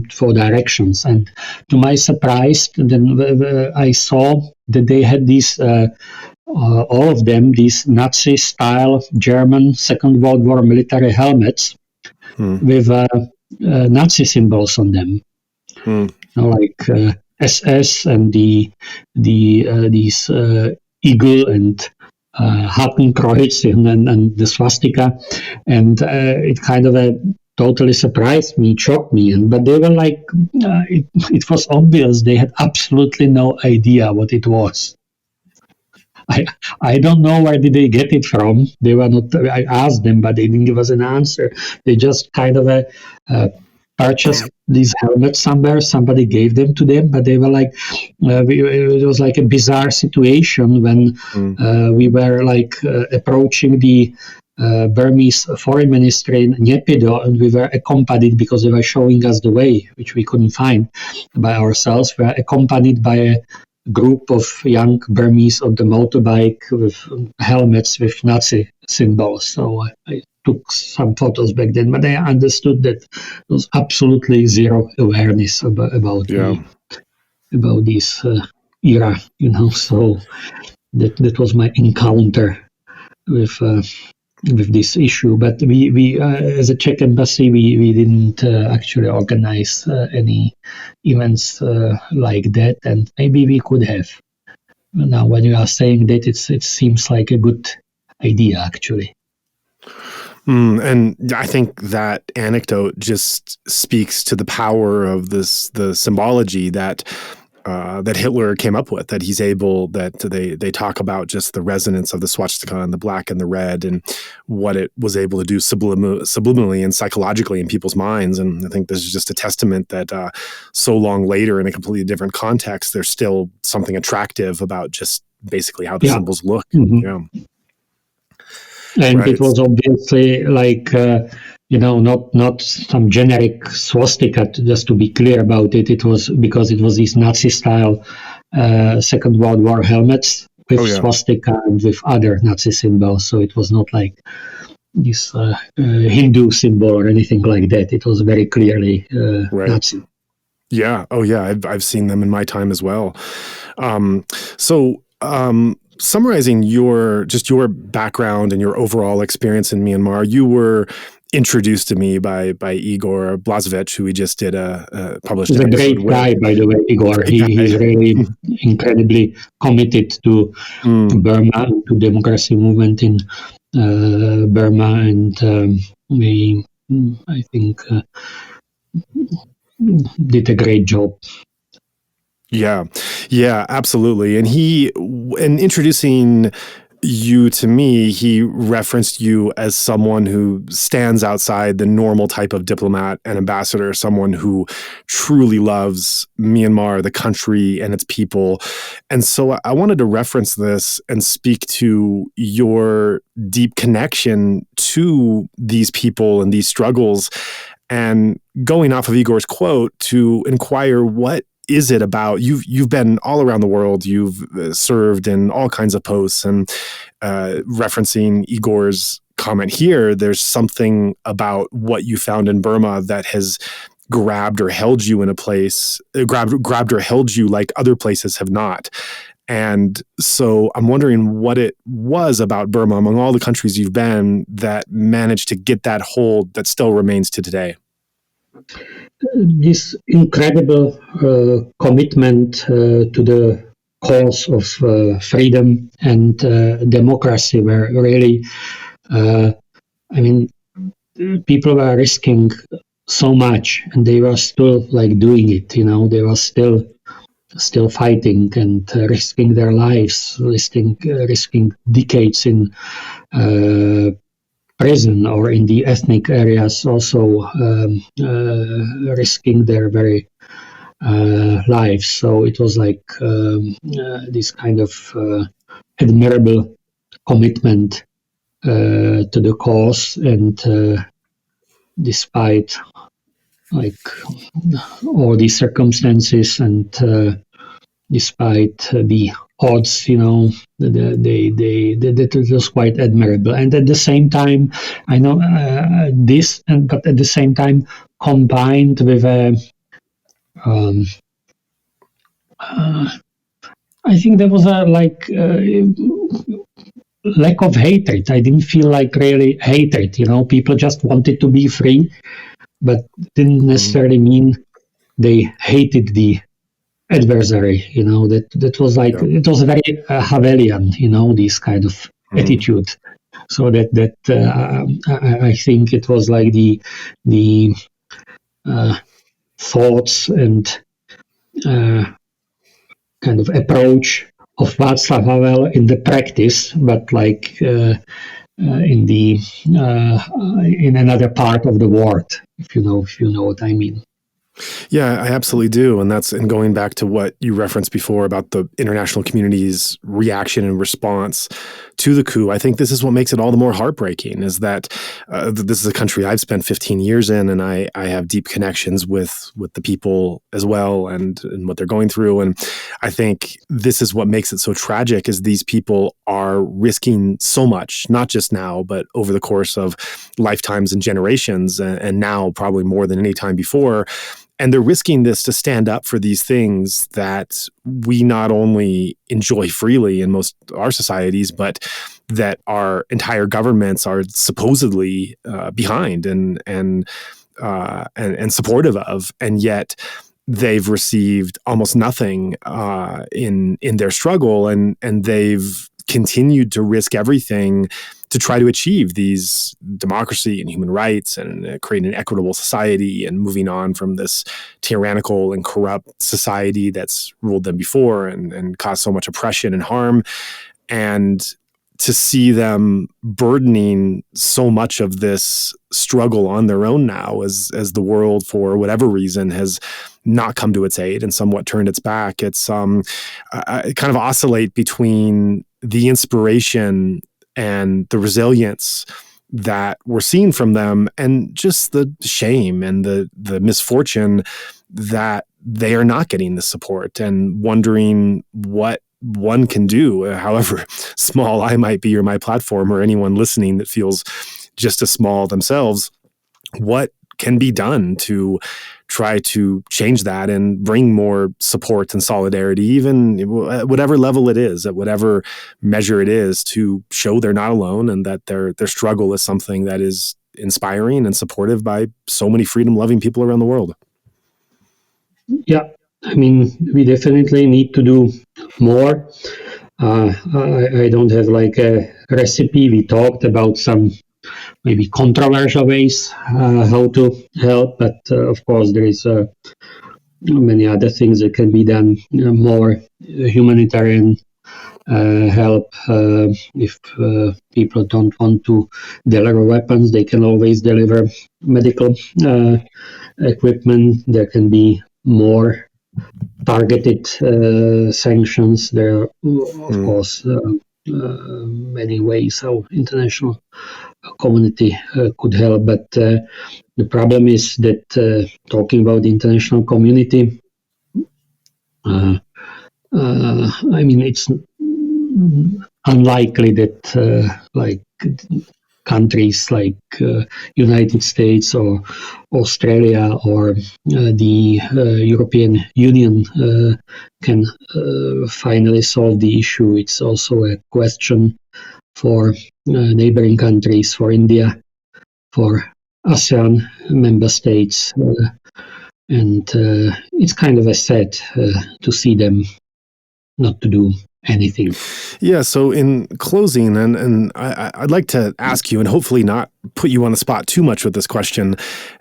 for directions. And to my surprise, then I saw that they had these, all of them, these Nazi-style German Second World War military helmets with Nazi symbols on them, SS and these eagle and Hakenkreuz and the swastika, and it kind of totally surprised me, shocked me. But they were like, it was obvious they had absolutely no idea what it was. I don't know where did they get it from. They were not. I asked them, but they didn't give us an answer. They just kind of purchased these helmets somewhere. Somebody gave them to them, but they were like, it was like a bizarre situation when we were approaching the Burmese Foreign Ministry in Naypyidaw, and we were accompanied, because they were showing us the way, which we couldn't find by ourselves. We were accompanied by a group of young Burmese on the motorbike with helmets with Nazi symbols. So I took some photos back then, but I understood that there was absolutely zero awareness about this era, So that was my encounter with this issue. But we as a Czech embassy, we didn't actually organize any events like that, and maybe we could have. Now, when you are saying that, it seems like a good idea, actually. And I think that anecdote just speaks to the power of the symbology that Hitler came up with, that he's able, that they talk about just the resonance of the swastika and the black and the red and what it was able to do subliminally and psychologically in people's minds. And I think this is just a testament that so long later, in a completely different context, there's still something attractive about just basically how the symbols look. Mm-hmm. And it was obviously not some generic swastika, just to be clear about it. It was because it was these Nazi-style Second World War helmets with swastika and with other Nazi symbols. So it was not like Hindu symbol or anything like that. It was very clearly Right. Nazi. Yeah. Oh, yeah. I've seen them in my time as well. Summarizing your background and your overall experience in Myanmar, you were introduced to me by Igor Blažević, who we just did published. He's a great guy, by the way, Igor. He's really incredibly committed to Burma, to democracy movement in Burma, and I think, did a great job. Yeah, absolutely. And in introducing you to me, he referenced you as someone who stands outside the normal type of diplomat and ambassador, someone who truly loves Myanmar, the country, and its people. And so I wanted to reference this and speak to your deep connection to these people and these struggles, and going off of Igor's quote, to inquire, what is it about? You've been all around the world. You've served in all kinds of posts, and referencing Igor's comment here, there's something about what you found in Burma that has grabbed or held you in a place, grabbed or held you like other places have not. And so I'm wondering what it was about Burma, among all the countries you've been, that managed to get that hold that still remains to today. This incredible commitment to the cause of freedom and democracy, where really, people were risking so much, and they were still doing it. They were still fighting and risking their lives, risking decades in prison, or in the ethnic areas, also risking their very lives. So it was this kind of admirable commitment to the cause, and despite all these circumstances, and despite the odds, that was quite admirable. And at the same time, I know but at the same time, combined with I think there was a lack of hatred. I didn't feel really hatred. People just wanted to be free, but didn't necessarily mean they hated the adversary. That was it was very Havelian, this kind of attitude. So that I think it was the thoughts and kind of approach of Václav Havel in the practice, but in another part of the world, if you know what I mean. Yeah, I absolutely do. And going back to what you referenced before about the international community's reaction and response to the coup, I think this is what makes it all the more heartbreaking, is that this is a country I've spent 15 years in, and I have deep connections with the people as well, and what they're going through. And I think this is what makes it so tragic, is these people are risking so much, not just now, but over the course of lifetimes and generations, and now probably more than any time before. And they're risking this to stand up for these things that we not only enjoy freely in most our societies, but that our entire governments are supposedly behind and supportive of, and yet they've received almost nothing in their struggle, and they've continued to risk everything to try to achieve these democracy and human rights, and create an equitable society, and moving on from this tyrannical and corrupt society that's ruled them before and caused so much oppression and harm. And to see them burdening so much of this struggle on their own now, as the world, for whatever reason, has not come to its aid and somewhat turned its back, it's I kind of oscillate between the inspiration and the resilience that we're seeing from them, and just the shame and the misfortune that they are not getting the support, and wondering what one can do, however small I might be, or my platform, or anyone listening that feels just as small themselves. What can be done to try to change that and bring more support and solidarity, even at whatever level it is, at whatever measure it is, to show they're not alone and that their struggle is something that is inspiring and supportive by so many freedom-loving people around the world? Yeah, I mean, we definitely need to do more. I don't have like a recipe. We talked about some maybe controversial ways how to help, but of course there is many other things that can be done. More humanitarian help. If people don't want to deliver weapons, they can always deliver medical equipment. There can be more targeted sanctions. There are, of course, many ways how international community could help. But the problem is that talking about the international community, I mean, it's unlikely that like countries like United States or Australia or the European Union can finally solve the issue. It's also a question for neighboring countries, for India, for ASEAN member states, and it's kind of a sad to see them not to do anything. Yeah, so in closing, and I'd like to ask you, and hopefully not put you on the spot too much with this question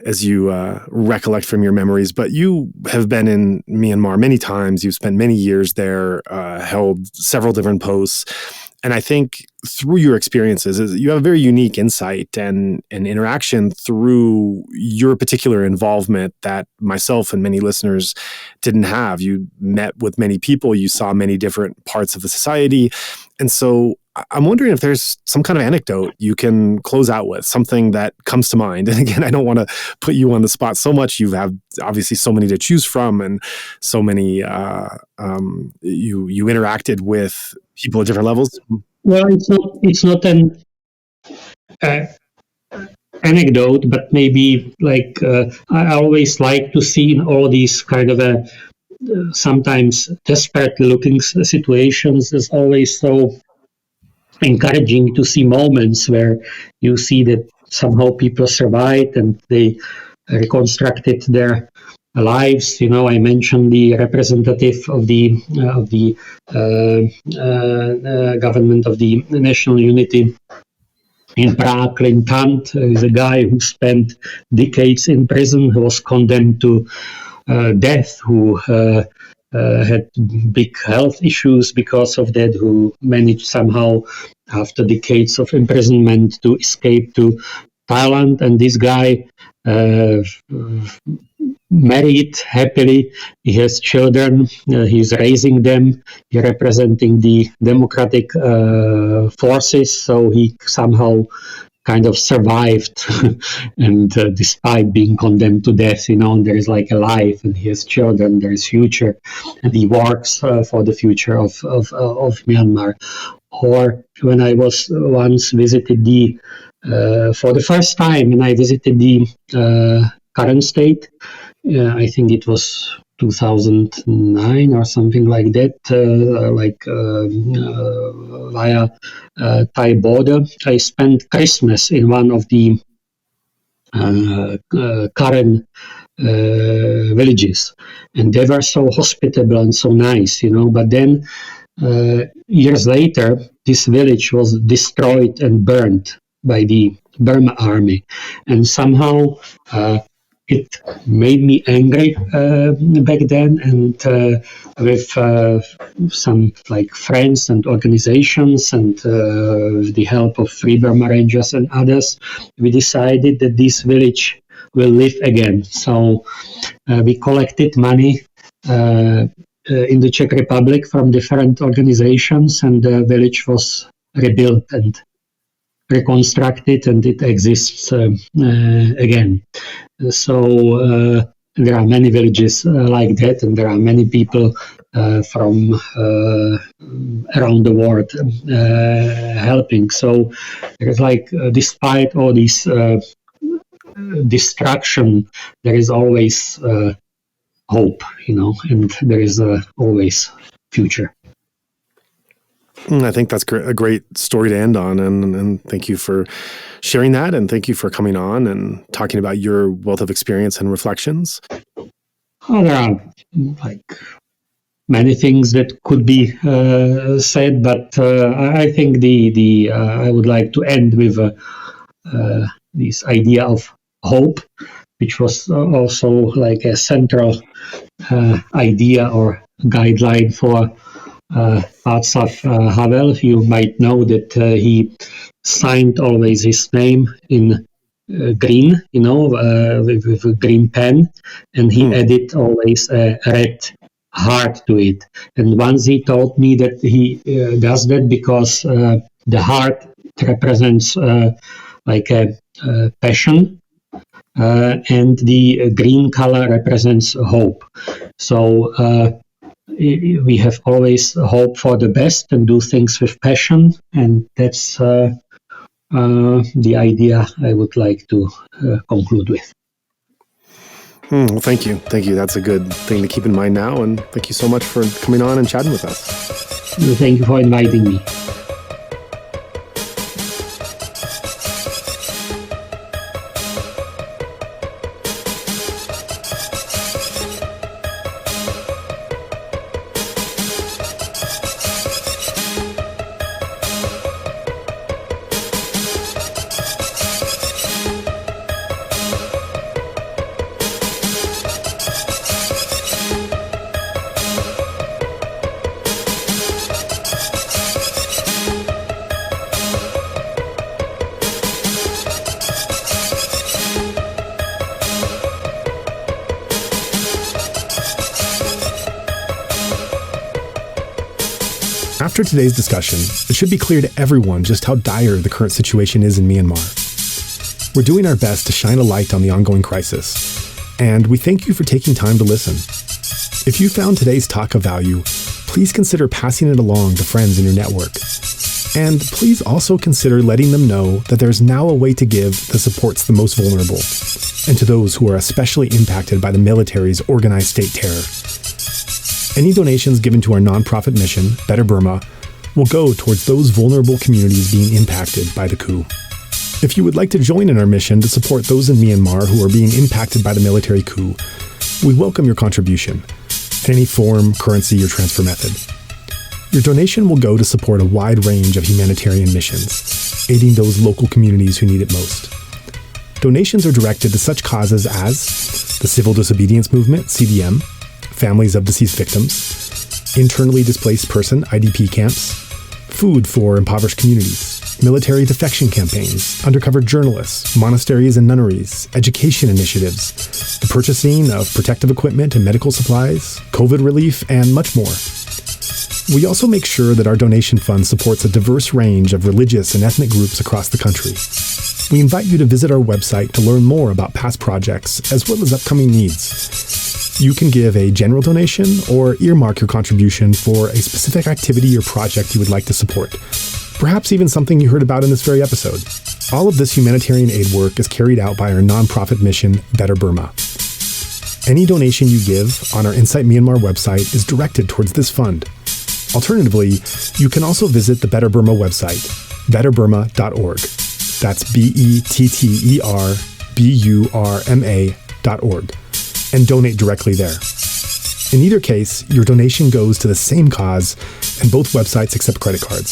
as you recollect from your memories, but you have been in Myanmar many times. You've spent many years there, held several different posts. And I think through your experiences, you have a very unique insight and interaction through your particular involvement that myself and many listeners didn't have. You met with many people, you saw many different parts of the society. And so I'm wondering if there's some kind of anecdote you can close out with, something that comes to mind. And again, I don't want to put you on the spot so much. You have obviously so many to choose from and so many, you interacted with people at different levels. Well, it's not an anecdote, but maybe like I always like to see in all these kind of sometimes desperately looking situations. There's always so encouraging to see moments where you see that somehow people survived and they reconstructed their lives. You know, I mentioned the representative of the government of the National Unity in Prague, Clinton, is a guy who spent decades in prison, who was condemned to death, who had big health issues because of that, who managed somehow, after decades of imprisonment, to escape to Thailand. And this guy married happily, he has children, he's raising them, he's representing the democratic forces, so he somehow kind of survived and despite being condemned to death, you know, there is like a life and he has children, there is future, and he works for the future of Myanmar. Or when I was once visited for the first time, when I visited the current state, I think it was 2009 or something like that, via Thai border. I spent Christmas in one of the Karen villages, and they were so hospitable and so nice, you know. But then years later, this village was destroyed and burned by the Burma army, and somehow it made me angry back then, and with some like friends and organizations and with the help of Free Burma Rangers and others, we decided that this village will live again. So we collected money in the Czech Republic from different organizations, and the village was rebuilt and reconstructed, and it exists again. So there are many villages like that, and there are many people from around the world helping. So there's like, despite all this destruction, there is always hope, and there is always future. I think that's a great story to end on, and thank you for sharing that, and thank you for coming on and talking about your wealth of experience and reflections. Oh, there are like many things that could be said, but I think I would like to end with this idea of hope, which was also like a central idea or guideline for Václav Havel. You might know that he signed always his name in green, with a green pen, and he added always a red heart to it. And once he told me that he does that because the heart represents like a passion, and the green color represents hope. So we have always hope for the best and do things with passion, and that's the idea I would like to conclude with. Well, thank you. That's a good thing to keep in mind now, and thank you so much for coming on and chatting with us. Thank you for inviting me. After today's discussion, it should be clear to everyone just how dire the current situation is in Myanmar. We're doing our best to shine a light on the ongoing crisis, and we thank you for taking time to listen. If you found today's talk of value, please consider passing it along to friends in your network. And please also consider letting them know that there's now a way to give that supports the most vulnerable, and to those who are especially impacted by the military's organized state terror. Any donations given to our nonprofit mission, Better Burma, will go towards those vulnerable communities being impacted by the coup. If you would like to join in our mission to support those in Myanmar who are being impacted by the military coup, we welcome your contribution in any form, currency, or transfer method. Your donation will go to support a wide range of humanitarian missions, aiding those local communities who need it most. Donations are directed to such causes as the Civil Disobedience Movement, CDM, families of deceased victims, internally displaced person, IDP camps, food for impoverished communities, military defection campaigns, undercover journalists, monasteries and nunneries, education initiatives, the purchasing of protective equipment and medical supplies, COVID relief, and much more. We also make sure that our donation fund supports a diverse range of religious and ethnic groups across the country. We invite you to visit our website to learn more about past projects as well as upcoming needs. You can give a general donation or earmark your contribution for a specific activity or project you would like to support. Perhaps even something you heard about in this very episode. All of this humanitarian aid work is carried out by our nonprofit mission, Better Burma. Any donation you give on our Insight Myanmar website is directed towards this fund. Alternatively, you can also visit the Better Burma website, betterburma.org. That's BETTERBURMA.org. And donate directly there. In either case, your donation goes to the same cause, and both websites accept credit cards.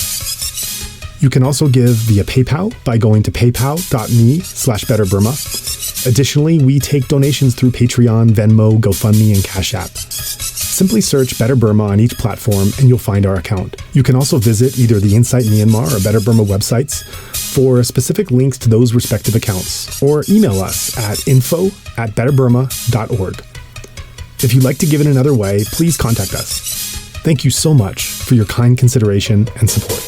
You can also give via PayPal by going to paypal.me/betterburma. Additionally, we take donations through Patreon, Venmo, GoFundMe, and Cash App. Simply search Better Burma on each platform and you'll find our account. You can also visit either the Insight Myanmar or Better Burma websites for specific links to those respective accounts, or email us at info@betterburma.org. If you'd like to give in another way, please contact us. Thank you so much for your kind consideration and support.